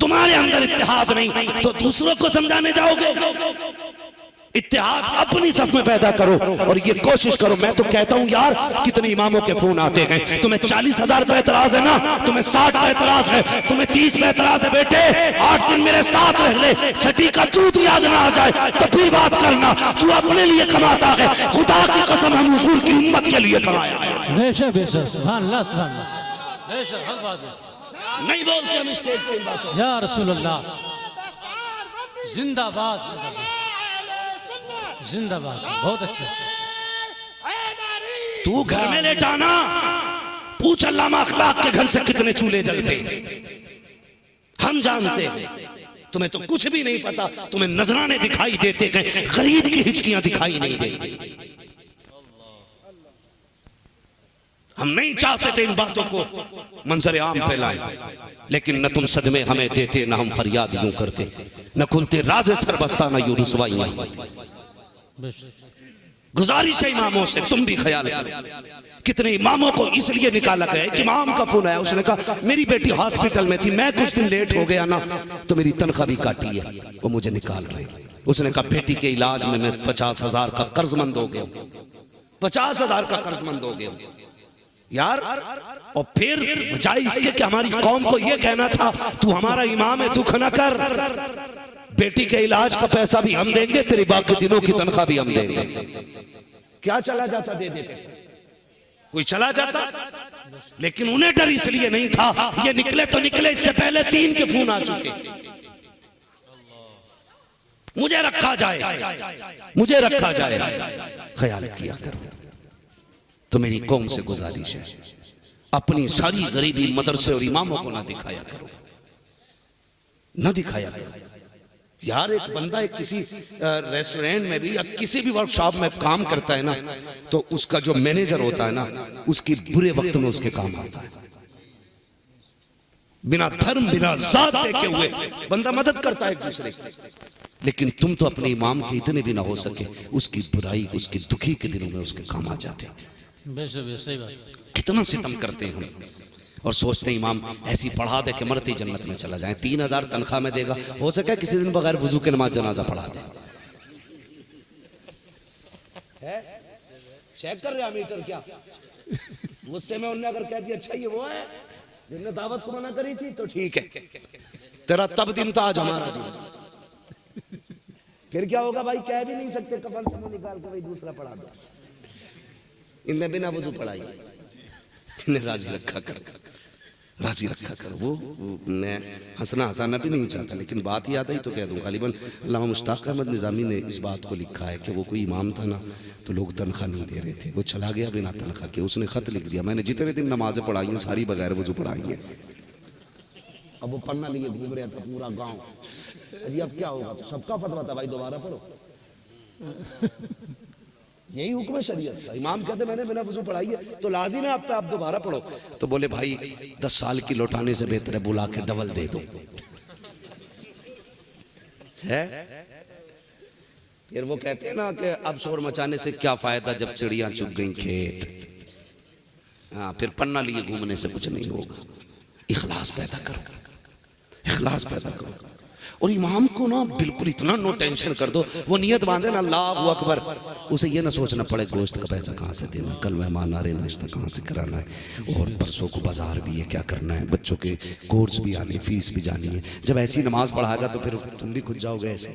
[SPEAKER 4] तुम्हारे अंदर इत्तेहाद नहीं तो दूसरों को समझाने जाओगे? इत्तेहाद अपनी सफ में पैदा करो और ये कोशिश करो। मैं तो कहता हूं यार, कितने इमामों के फोन आते हैं, तुम्हें 40,000 पे एतराज है ना, तुम्हें 60 पे एतराज है, तुम्हें 30 पे एतराज है, बेटे 8 दिन मेरे साथ रह ले, छठी का दूध याद ना आ जाए तो फिर बात करना। तू अपने लिए कमाता है, खुदा की कसम हम हुजूर की उम्मत के लिए कमाया है।
[SPEAKER 3] बेशक बेशक, सुभान अल्लाह, सुभान अल्लाह, बेशक हक बात है।
[SPEAKER 4] नहीं बोलते हम स्टेज पे बात।
[SPEAKER 3] या रसूल अल्लाह, जिंदाबाद जिंदाबाद जिंदाबाद, बहुत अच्छा।
[SPEAKER 4] तू घर में लेटाना, पूछ अल्लामा अखलाक के घर से कितने चूल्हे जलते। हम जानते हैं, तुम्हें तो कुछ भी नहीं पता, तुम्हें नजराने दिखाई देते हैं, गरीब की हिचकियां दिखाई नहीं देती। हम नहीं चाहते थे इन बातों को मंजर आम पे लाएं, लेकिन न तुम सदमे हमें देते, न हम फरियाद यूं करते, न खुलते राज़े सरबस्ता, न यूं रुसवाइयां होती। गुजारिश है इमामों से, तुम भी ख्याल करो। कितने इमामों को इसलिए निकाला गया। एक इमाम का फोन आया, उसने कहा मेरी बेटी हॉस्पिटल में थी, मैं कुछ दिन लेट हो गया ना तो मेरी तनख्वाह भी काटी है, वो मुझे निकाल रहे। उसने कहा बेटी के इलाज में मैं 50,000 का कर्जमंद हो गया, 50,000 का कर्जमंद हो गया यार। और फिर बजाय इसके कि हमारी कौम को यह कहना था तू हमारा इमाम है, दुख न कर, बेटी के इलाज का पैसा भी हम देंगे, तेरी बाकी दिनों की तनख्वाह भी हम देंगे। क्या चला जाता दे देते, कोई चला जाता, लेकिन उन्हें डर इसलिए नहीं था, ये निकले तो निकले, इससे पहले 3 के फोन आ चुके। मुझे रखा जाए, मुझे रखा जाए, ख्याल किया करो। तो मेरी कौम से गुजारिश है, अपनी सारी गरीबी मदरसे और इमामों को ना दिखाया करो, ना दिखाया करो। यार एक बंदा एक किसी रेस्टोरेंट में भी या किसी भी वर्कशॉप में काम करता है ना, तो उसका जो मैनेजर होता है ना, उसकी बुरे वक्त में उसके काम आता है। बिना धर्म बिना जात देखे हुए बंदा मदद करता है एक दूसरे की। लेकिन तुम तो अपने इमाम के इतने भी ना हो सके, उसकी बुराई उसकी दुखी के दिनों में उसके काम आ जाते हैं।
[SPEAKER 3] बेशक सही बात।
[SPEAKER 4] कितना सितम करते हैं हम, और सोचते हैं इमाम ऐसी पढ़ा दे कि मरते ही जन्नत में चला जाए, 3000 तनख्वाह में देगा, हो सके किसी दिन बगैर वजू के नमाज जनाजा पढ़ा दे। चेक कर रहे मीटर क्या गुस्से में उन्होंने अगर कह दिया अच्छा ये वो है जिसने दावत को मना करी थी, तो ठीक है, तेरा तब दिन था, आज हमारा दिन। फिर क्या होगा भाई, कह भी नहीं सकते, कफन से मुंह निकाल के भाई दूसरा पढ़ा दो। इनने बिना वजू पढ़ाई, इन्हें राजी रखा कर, राजी रखा कर। वो मैं हंसना हंसाना भी नहीं चाहता, लेकिन बात याद आई तो कह दूं। गालिबन अल्लामा मुश्ताक अहमद निज़ामी ने इस बात को लिखा है कि वो कोई इमाम था ना, तो लोग तनख्वाह नहीं दे रहे थे, वो चला गया बिना तनख्वाह के। उसने खत लिख दिया, मैंने जितने दिन नमाजें पढ़ाई हैं सारी बगैर वजू पढ़ाई हैं। अब वो पढ़ना लिए घूम रहा था पूरा गाँव। अजी अब क्या होगा, तो सबका फतवा था भाई दोबारा पढ़ो, यही हुक्म है शरीयत का। इमाम कहते मैंने बिना वजू पढ़ाई है तो लाजिम है आप पे, आप दोबारा पढ़ो। तो बोले भाई 10 साल की लौटाने से बेहतर है बुला के डबल दे दो। है फिर वो कहते हैं ना कि अब शोर मचाने से क्या फायदा जब चिड़ियां चुग गई खेत। हाँ, फिर पन्ना लिए घूमने से कुछ नहीं होगा। इखलास पैदा करो, इखलास पैदा करो। और इमाम को ना बिल्कुल इतना नो टेंशन कर दो, वो नियत बांधे ना अल्लाहु अकबर, उसे ये ना सोचना पड़े गोश्त का पैसा कहाँ से देना, कल मेहमान आ रहे नाश्ता कहाँ से कराना है, और परसों को बाजार भी है क्या करना है, बच्चों के कोर्स भी आने, फीस भी जानी है। जब ऐसी नमाज पढ़ाएगा तो फिर तुम भी खुद जाओगे ऐसे।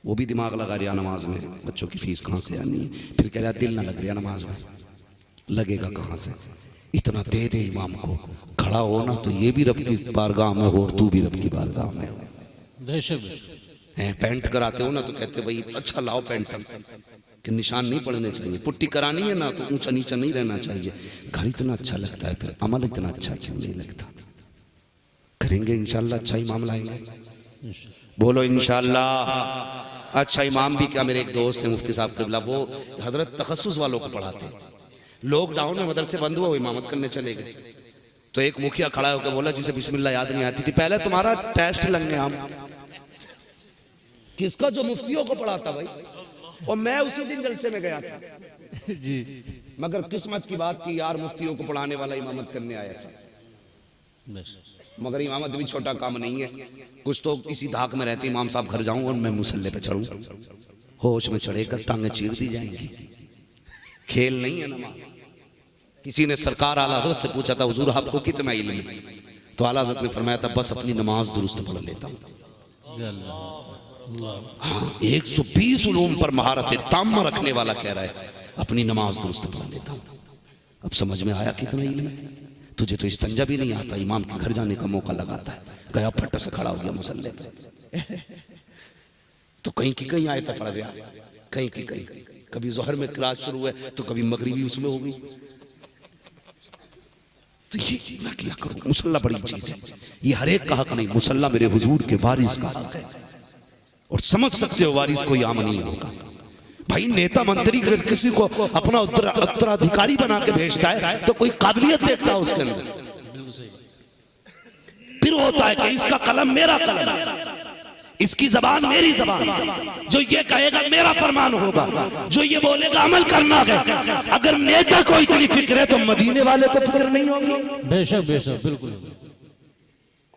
[SPEAKER 4] वो भी दिमाग लगा रहा नमाज में, बच्चों की फीस कहाँ से आनी है, फिर कह रहा दिल ना लग रहा नमाज में, लगेगा कहाँ से। इतना दे दे इमाम को, खड़ा हो ना तो ये भी रब की बारगाह में हो और तू भी रब की बारगाह में हो। पैंट कराते हो ना तो कहते भाई अच्छा लाओ पैंट कि निशान नहीं पड़ने चाहिए, पुट्टी करानी है ना तो ऊंचा नीचा नहीं रहना चाहिए। घर इतना अच्छा लगता है, फिर अमल इतना अच्छा क्यों नहीं लगता। करेंगे इंशाल्लाह, अच्छा इमाम लाएंगे, बोलो इंशाल्लाह। अच्छा इमाम भी क्या, मेरे एक दोस्त है मुफ्ती साहब क़िबला, वो हजरत तखस्सुस वालों को पढ़ाते हैं। लॉकडाउन में मदरसे बंद हुआ, वो इमामत करने चले गए। तो एक मुखिया खड़ा होकर बोला जिसे बिस्मिल्लाह याद नहीं आती थी, पहले तुम्हारा टेस्ट लेंगे हम। किसका? जो मुफ्तियों को पढ़ाता भाई। और मैं उसी दिन जलसे में गया था
[SPEAKER 3] जी,
[SPEAKER 4] मगर किस्मत की बात थी यार, मुफ्तियों को पढ़ाने वाला इमामत करने आया था। मगर इमामत भी छोटा काम नहीं है। कुछ तो इसी धाक में रहते इमाम साहब घर जाऊं और मैं मुसल्ले पे चढ़ूं, होश में चढ़े कर टांगे चीर दी जाएंगी। खेल नहीं है नमाज। किसी ने सरकार आला हज़रत से पूछा था हुजूर आपको कितना इल्म है, तो आला हज़रत ने फरमाया था बस अपनी नमाज दुरुस्त पढ़ लेता हूँ। हाँ, 120 उलूम पर महारत ताम रखने वाला कह रहा है अपनी नमाज दुरुस्त पढ़ लेता हूँ। अब समझ में आया कितना इल्म है। तुझे तो इस्तंजा भी नहीं आता, इमाम के घर जाने का मौका लगाता है, गया फट से खड़ा हो गया मुसल्ले पे। तो कहीं की कहीं आयत पढ़ गया, कहीं की कहीं, कभी ज़ोहर में क्लास शुरू है तो कभी मगरिबी उसमें हो गई। तो ये ना किया करो, मुसल्ला बड़ी चीज है। ये हर एक का हक नहीं, मुसल्ला मेरे हुजूर के वारिस का हक है। और समझ सकते हो वारिस कोई आम नहीं होगा भाई। नेता मंत्री अगर किसी को अपना उत्तराधिकारी बना के भेजता है तो कोई काबिलियत देखता है उसके अंदर। फिर होता है कि इसका कलम मेरा कलम है, इसकी जबान मेरी जबान, जो ये कहेगा मेरा फरमान होगा, जो ये बोलेगा अमल करना है। अगर नेता को इतनी फिक्र है तो मदीने वाले को फिक्र नहीं होगी।
[SPEAKER 3] बेशक बेशक बिल्कुल।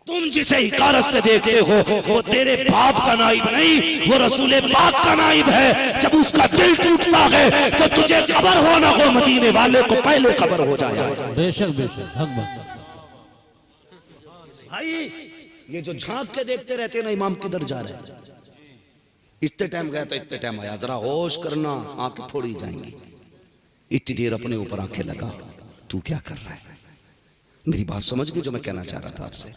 [SPEAKER 4] तुम जिसे हिकारत से देखते हो वो तेरे बाप का नाइब नहीं, वो रसूले पाक का नाइब है। जब उसका दिल टूटता है तो तुझे खबर हो ना हो, मदीने वाले को पहले खबर हो जाए।
[SPEAKER 3] बेशक बेशक हक बात
[SPEAKER 4] भाई। ये जो झांक के देखते रहते ना इमाम किधर जा रहे हैं, इतने टाइम गया था इतने टाइम आया, जरा होश करना, आंखें फोड़ी जाएंगी। इतनी देर अपने ऊपर आंखें लगा, तू क्या कर रहा है। मेरी बात समझ गई जो मैं कहना चाह रहा था आपसे।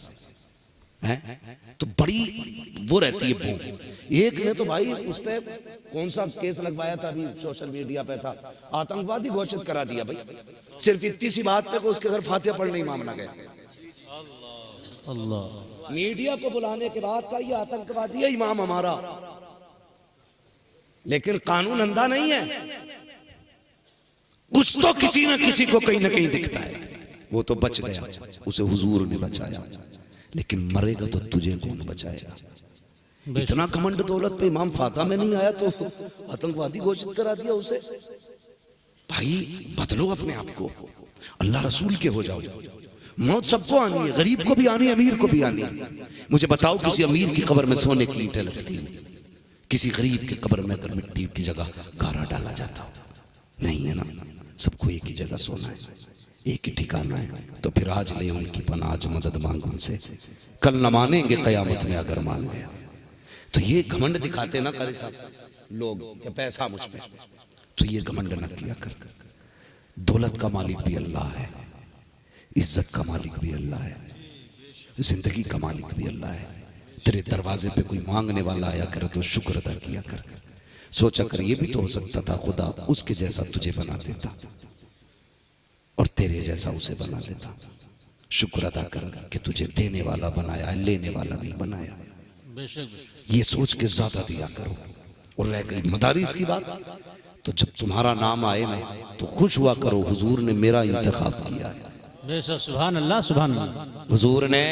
[SPEAKER 4] है तो बड़ी वो रहती है बूम। एक ने तो भाई उस पे कौन सा केस लगवाया था, अभी सोशल मीडिया पे था, आतंकवादी घोषित करा दिया भाई, सिर्फ इतनी सी बात पे को उसके घर फातिहा पढ़ने ही मामला गया।
[SPEAKER 3] अल्लाह,
[SPEAKER 4] मीडिया को बुलाने के बाद का ये आतंकवादी है इमाम हमारा, लेकिन कानून अंधा नहीं है। कुछ तो किसी ना किसी को कहीं ना कहीं दिखता है। वो तो बच गया, उसे हुजूर ने बचाया, लेकिन मरेगा तो तुझे कौन बचाएगा। इतना घमंड दौलत पे इमाम फातिहा में नहीं आया तो आतंकवादी घोषित करा दिया उसे। भाई बदलो अपने आप को, अल्लाह रसूल के हो जाओ। मौत सबको आनी है, गरीब को भी आनी है, अमीर को भी आनी है। मुझे बताओ किसी अमीर की कब्र में सोने की ईंटें लगती हैं, किसी गरीब की कब्र में अगर मिट्टी की जगह गारा डाला जाता नहीं है ना। सबको एक ही जगह सोना है, एक ही ठिकाना है। तो फिर आज ले उनकी पनाह, आज मदद मांग उनसे, कल न मानेंगे कयामत में अगर मान गया। तो ये घमंड दिखाते ना कारी साहब लोग कि पैसा मुझ पे, तो ये घमंड न किया कर। दौलत का मालिक भी अल्लाह है, इज्जत का मालिक भी अल्लाह है, जिंदगी का मालिक भी अल्लाह है। तेरे दरवाजे पे कोई मांगने वाला आया करे तो शुक्र अदा किया कर। सोचा कर ये भी तो हो सकता था खुदा उसके जैसा तुझे बना देता और तेरे जैसा उसे बना देता। शुक्र अदा कर कि तुझे देने वाला बनाया, लेने वाला नहीं बनाया। ये सोच के ज्यादा दिया करो। और रह गई मदारिस की बात, तो जब तुम्हारा नाम आए ना तो खुश हुआ करो, हुजूर ने मेरा इंतखाब किया है।
[SPEAKER 3] सुभान अल्लाह, सुभान अल्लाह।
[SPEAKER 4] हुजूर ने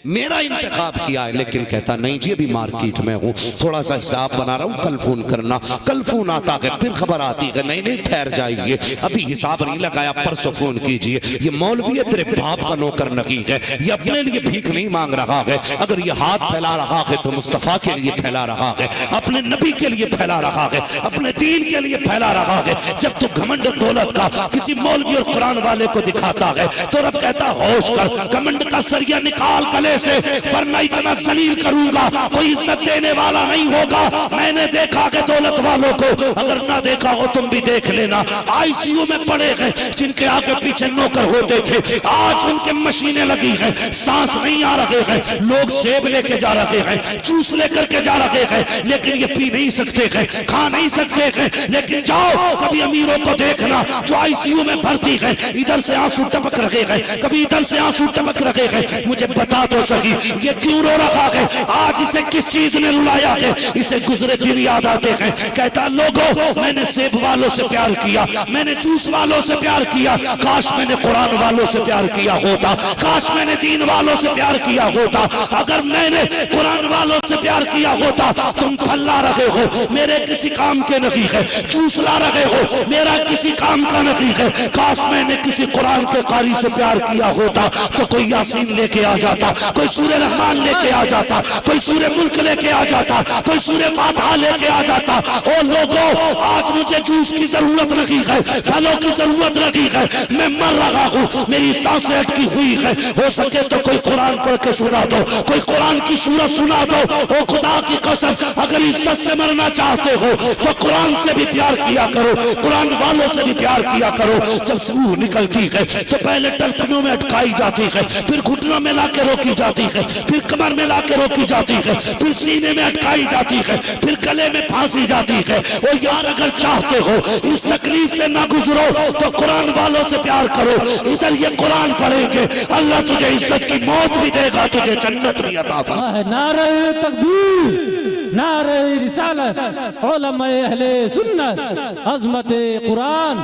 [SPEAKER 4] मेरा इंतखाब किया है। लेकिन कहता नहीं जी अभी मार्केट में हूँ, थोड़ा सा हिसाब बना रहा हूँ, कल फोन करना। कल फोन आता है, फिर खबर आती है नहीं नहीं ठहर जाइए, अभी हिसाब नहीं लगाया, परसों फोन कीजिए। ये मौलवी है, तेरे बाप का नौकर नहीं है, ये अपने लिए भीख नहीं मांग रहा है। अगर ये हाथ फैला रहा है तो मुस्तफा के लिए फैला रहा है, अपने नबी के लिए फैला रहा है, अपने दीन के लिए फैला रहा है। जब तू घमंड दौलत का किसी मौलवी और कुरान वाले को दिखाता है तो रब कहता होश कर, घमंड का सरिया निकाल गले से, वरना इतना जलील करूंगा कोई इज्जत देने वाला नहीं होगा। मैंने देखा कि दौलत वालों को, अगर ना देखा हो तुम भी देख लेना, आईसीयू में पड़े हैं जिनके आगे पीछे नौकर होते थे, आज उनके मशीनें लगी हैं, सांस नहीं आ रहे हैं, लोग सेब लेके जा रहे हैं, जूस लेकर के जा रहे हैं, लेकिन ये पी नहीं सकते हैं, खा नहीं सकते हैं। लेकिन जाओ कभी अमीरों को देखना जो आईसीयू में भर्ती है, इधर से आंसू टपक रहे हैं, कभी इधर से आंसू टपक रहे हैं। मुझे बता तो सही ये क्यों रो रहा है, आज इसे किस चीज ने रुलाया है। इसे गुजरे दिन याद आते हैं, कहता लोगों मैंने सेब वालों से प्यार किया, मैंने जूस वालों से प्यार किया, काश मैंने कुरान वालों से प्यार किया होता, काश मैंने दीन वालों से प्यार किया होता। अगर मैंने कुरान वालों से प्यार किया होता, तुम फल ला रहे हो मेरे किसी काम के नहीं है, जूस ला रहे हो मेरा किसी काम का नहीं है। काश मैंने किसी कुरान के कारी से प्यार किया होता तो कोई यासीन लेके आ जाता, कोई सूरह रहमान लेके आ जाता, कोई सूरह मुल्क लेके आ जाता, कोई सूरह फातिहा लेके आ जाता। ओ लोगों आज मुझे जूस की जरूरत नहीं है, फलों की जरूरत नहीं है, मैं मर रहा हूँ, मेरी सांसें अटकी हुई है। हो सके तो कोई कुरान पढ़ के सुना दो, कोई कुरान की सूरत सुना दो। ओ खुदा की कसम अगर इज्जत से मरना चाहते हो तो कुरान से भी प्यार किया करो, कुरान वालों से भी प्यार किया करो। जब रूह निकलती है तो पहले टलपनों में अटकाई जाती है, फिर घुटनों में लाके रोकी जाती है, फिर कमर में लाके रोकी जाती है, फिर सीने में अटकाई जाती है, फिर गले में फांसी जाती है। ओ यार अगर चाहते हो इस तकलीफ से ना गुजरो तो कुरान वालों से प्यार करो। इधर ये कुरान पढ़ेंगे, अल्लाह तुझे इज्जत की मौत भी देगा, तुझे जन्नत भी अता फरमाएगा।
[SPEAKER 3] नारे तकबीर, नारे रिसालत, उलमाए अहले सुन्नत, अज़मत कुरान,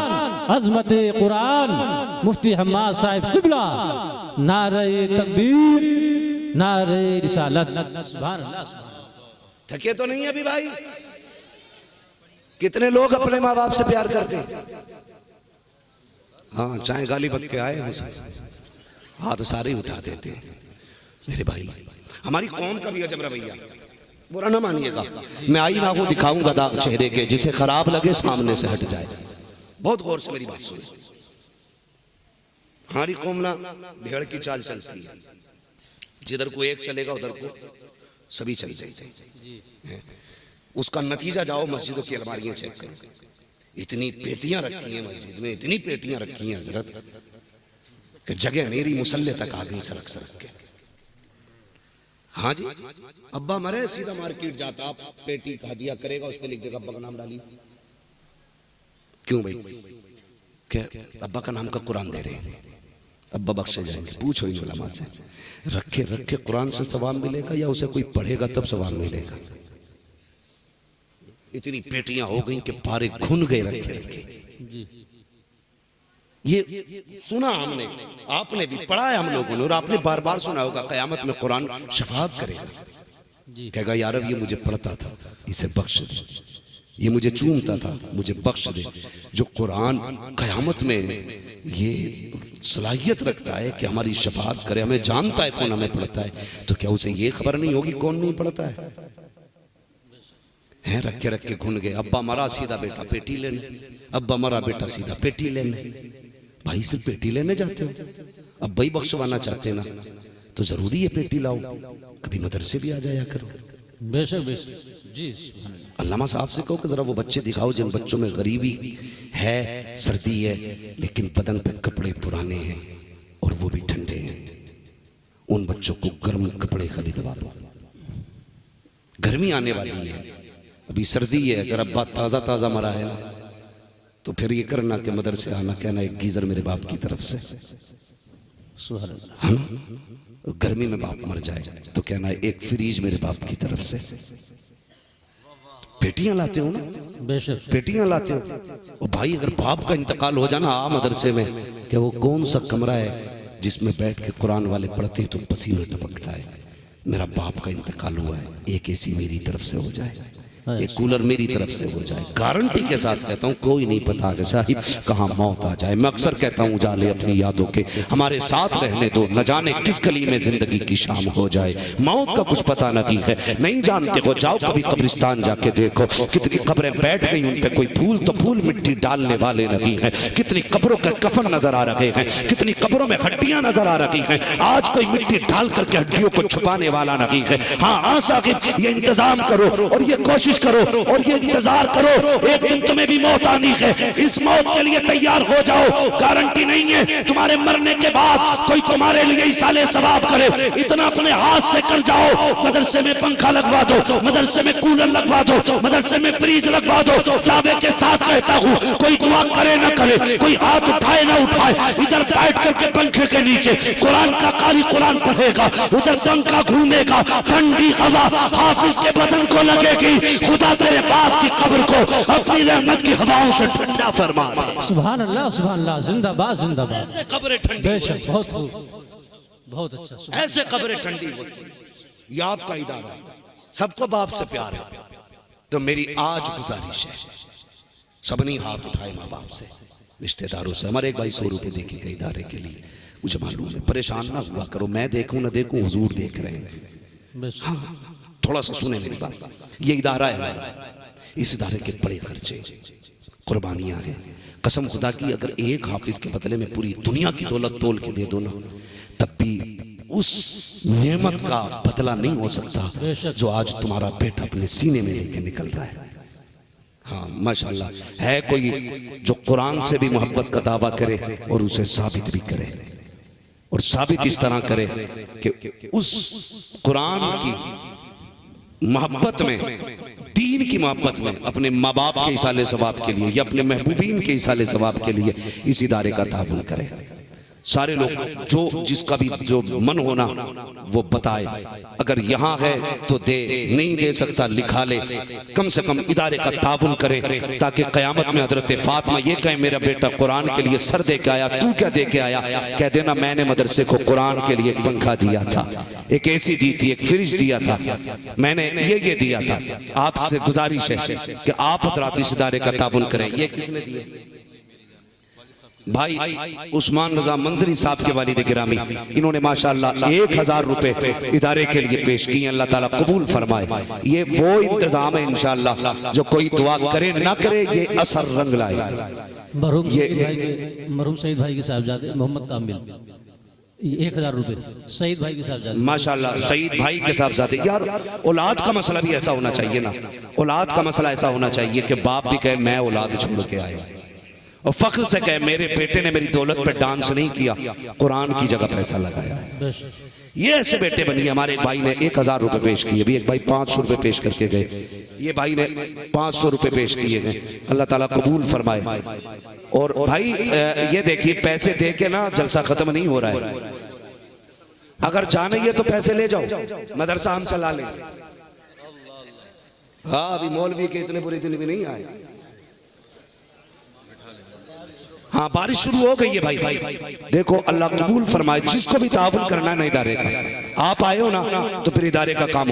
[SPEAKER 3] अज़मत कुरान, मुफ्ती हम्माद साहिब किबला, नारे तकबीर, नारे रिसालत। सुभान अल्लाह, सुभान अल्लाह।
[SPEAKER 4] थके तो नहीं है अभी भाई? कितने लोग अपने माँ बाप से प्यार करते हैं? हाँ चाहे गाली बक के आए हाथ सारे उठा देते हैं। मेरे भाई हमारी कौम का भी अजब रवैया, बुरा ना मानिएगा, मैं आई ना को दिखाऊंगा दाग चेहरे के, जिसे खराब लगे सामने से हट जाए। बहुत गौर से मेरी बात सुनिए। हमारी कौम ना भेड़ की चाल चलती है, जिधर को एक चलेगा उधर को सभी चल जाएंगे। उसका नतीजा जाओ मस्जिदों की अलमारियां चेक करो, इतनी पेटियां रखी हैं मस्जिद में, इतनी पेटियां रखी हैं हजरत कि जगह मेरी मुसल्ले तक आ गई सरक सरक के। हाँ जी, अब्बा मरे सीधा मार्केट जाता, आप पेटी का हदिया करेगा, उस पर लिख देगा अब्बा का नाम डालिए। क्यों भाई? क्या अब्बा का नाम का कुरान दे रहे हैं, अब्बा बख्शे जाएंगे। पूछो इन उलमा से, रखे रखे कुरान से सवाब मिलेगा या उसे कोई पढ़ेगा तब सवाब मिलेगा? इतनी पेटियां हो गई कि पारे घुन गए रखे रखे। ये सुना हमने, आपने भी पढ़ा है हम लोगों ने, और आपने बार बार सुना होगा, कयामत में कुरान शफाअत करेगा, कहेगा यार अब ये मुझे पढ़ता था, इसे बख्श दे, ये मुझे चूमता था, मुझे बख्श दे। जो कुरान कयामत में ये सलाहियत रखता है कि हमारी शफाअत करे, हमें जानता है कौन हमें पढ़ता है, तो क्या उसे ये खबर नहीं होगी कौन नहीं पढ़ता है? हैं रखे रखे घुन गए। अब्बा मरा सीधा बेटा पेटी लेने, अब्बा मरा बेटा सीधा पेटी लेने। भाई सिर्फ पेटी लेने जाते हो, अब्बा ही बख्शवाना चाहते ना, तो जरूरी है पेटी लाओ, कभी मदरसे भी आ जाया करो।
[SPEAKER 3] बेशक बेशक जी।
[SPEAKER 4] अल्लामा साहब से कहो कि जरा वो बच्चे दिखाओ जिन बच्चों में गरीबी है, सर्दी है, लेकिन बदन पे कपड़े पुराने हैं और वो भी ठंडे हैं, उन बच्चों को गर्म कपड़े खरीदवा दो। गर्मी आने वाली है, अभी सर्दी है, अगर अब्बा ताज़ा ताज़ा मरा है ना, तो फिर ये करना कि मदरसे आना, कहना एक गीजर मेरे बाप की तरफ से, है ना? गर्मी में बाप मर जाए तो कहना है एक फ्रीज मेरे बाप की तरफ से। पेटियां लाते हो ना,
[SPEAKER 3] बेशक
[SPEAKER 4] पेटियां लाते हो। और भाई अगर बाप का इंतकाल हो जाना आ मदरसे में, कि वो कौन सा कमरा है जिसमें बैठ के कुरान वाले पढ़ते हैं तो पसीना टपकता है, मेरा बाप का इंतकाल हुआ है, एक एसी मेरी तरफ से हो जाए, एक कूलर मेरी तरफ से हो जाए। गारंटी के साथ कहता हूँ, कोई नहीं पता कि साहिब कहाँ मौत आ जाए। मैं अक्सर कहता हूँ उजाले अपनी यादों के हमारे साथ रहने दो, न जाने किस गली में जिंदगी की शाम हो जाए। मौत का कुछ पता नहीं है, नहीं जानते हो, जाओ कभी कब्रिस्तान जाके देखो, कितनी कब्रें बैठ गई, उन पे कोई फूल तो फूल मिट्टी डालने वाले नहीं है, कितनी कब्रों के कफन नजर आ रहे हैं, कितनी कब्रों में हड्डियां नजर आ रही हैं, आज कोई मिट्टी डाल करके हड्डियों को छुपाने वाला नहीं है। हाँ साहिब ये इंतजाम करो और ये कोशिश करो और ये इंतजार करो, एक दिन तुम्हें भी मौत आनी है, इस मौत के लिए तैयार हो जाओ। गारंटी नहीं है तुम्हारे मरने के बाद कोई तुम्हारे लिए इसाले सवाब करे, इतना अपने हाथ से कर जाओ। मदरसे में पंखा लगवा दो, मदरसे में कूलर लगवा दो, मदरसे में फ्रीज लगवा दो। दावे के साथ कहता हूँ, कोई दुआ करे ना करे, कोई हाथ उठाए ना उठाए, इधर बैठ करके पंखे के नीचे कुरान का कारी कुरान पढ़ेगा, उधर पंखा घूमेगा, ठंडी हवा हाफिज के बदन को लगेगी। खुदा तेरे बाप की कब्र को अपनी रहमत की हवाओं से ठंडा फरमा दे।
[SPEAKER 3] सुभान अल्लाह सुभान अल्लाह, जिंदाबाद जिंदाबाद।
[SPEAKER 4] ऐसे कब्रें ठंडी,
[SPEAKER 3] बेशक बहुत बहुत अच्छा।
[SPEAKER 4] ऐसे कब्रें ठंडी होती। याद का इदारा, सबको बाप से प्यार है, तो मेरी आज गुजारिश है, सबने हाथ उठाए माँ बाप से, रिश्तेदारों से। हमारे एक भाई 100 रुपए देखे गए इदारे के लिए, मुझे मालूम है, परेशान ना हुआ करो, मैं देखूं ना देखूं हुजूर देख रहे हैं। हाँ, थोड़ा सा सुने मेरी बात। ये इदारा है हमारा, इस इदारे के बड़े खर्चे, कुर्बानियां हैं। कसम खुदा की अगर एक हाफिज के बदले में पूरी दुनिया की दौलत तोल के दे दो ना, तब भी उस नेमत का बदला नहीं हो सकता जो आज तुम्हारा बेटा अपने सीने में लेके निकल रहा है। हाँ माशाल्लाह, है कोई जो कुरान से भी मोहब्बत का दावा करे और उसे साबित भी करे, और साबित इस तरह करे कि उस कुरान की मोहब्बत में, दीन की मोहब्बत में, अपने माँ बाप के इसाले सवाब के लिए या अपने महबूबीन के इसाले सवाब के लिए इस इदारे का ताउन करें। सारे लोग जो जिसका भी जो मन होना वो बताए, अगर यहाँ है तो दे, नहीं दे सकता लिखा ले, कम से कम इदारे का ताउन करें, ताकि क़यामत में हजरत फातिमा ये कहे मेरा बेटा कुरान के लिए सर दे के आया, तू क्या दे के आया? कह देना मैंने मदरसे को कुरान के लिए एक पंखा दिया था, एक एसी दी थी, एक फ्रिज दिया था, मैंने ये दिया था। आपसे गुजारिश है कि आप हजरात इस इदारे का ताउन करें। ये किसने दिया? भाई उस्मान रजा मंजरी साहब के वालिद गिरामी, इन्होंने माशाअल्लाह 1000 रुपए इदारे के लिए पेश किए, अल्लाह ताला कबूल फरमाए। ये वो इंतजाम है इंशाअल्लाह जो कोई दुआ करे ना करे ये असर रंग लाए।
[SPEAKER 3] मरहूम सईद भाई के साहबजादे मोहम्मद कामिल 1000 रुपए, सईद भाई के साहबजादे
[SPEAKER 4] माशाअल्लाह, सईद भाई के साहबजादे। यार औलाद का मसला भी ऐसा होना चाहिए ना, औलाद का मसला ऐसा होना चाहिए कि बाप भी कहे मैं औलाद छोड़ के आया, और फख्र से कहे मेरे बेटे ने मेरी दौलत पे डांस नहीं किया, कुरान की जगह पैसा लगाया। ये ऐसे बेटे बनिए। हमारे एक भाई ने 1000 रुपए पेश किए, अभी एक भाई 500 रुपए पेश करके गए, ये भाई ने 500 रुपए पेश किए गए, अल्लाह ताला कबूल फरमाए। और भाई ये देखिए पैसे दे के ना जलसा खत्म नहीं हो रहा है, अगर जाना ही है तो पैसे ले जाओ, मदरसा हम चला लेंगे। हाँ अभी मौलवी के इतने बुरे दिन भी नहीं आए। हाँ बारिश शुरू हो गई है भाई, देखो अल्लाह कबूल फरमाए। जिसको भी ताउन करना है ना इदारे का, आप आए हो ना तो फिर इदारे का काम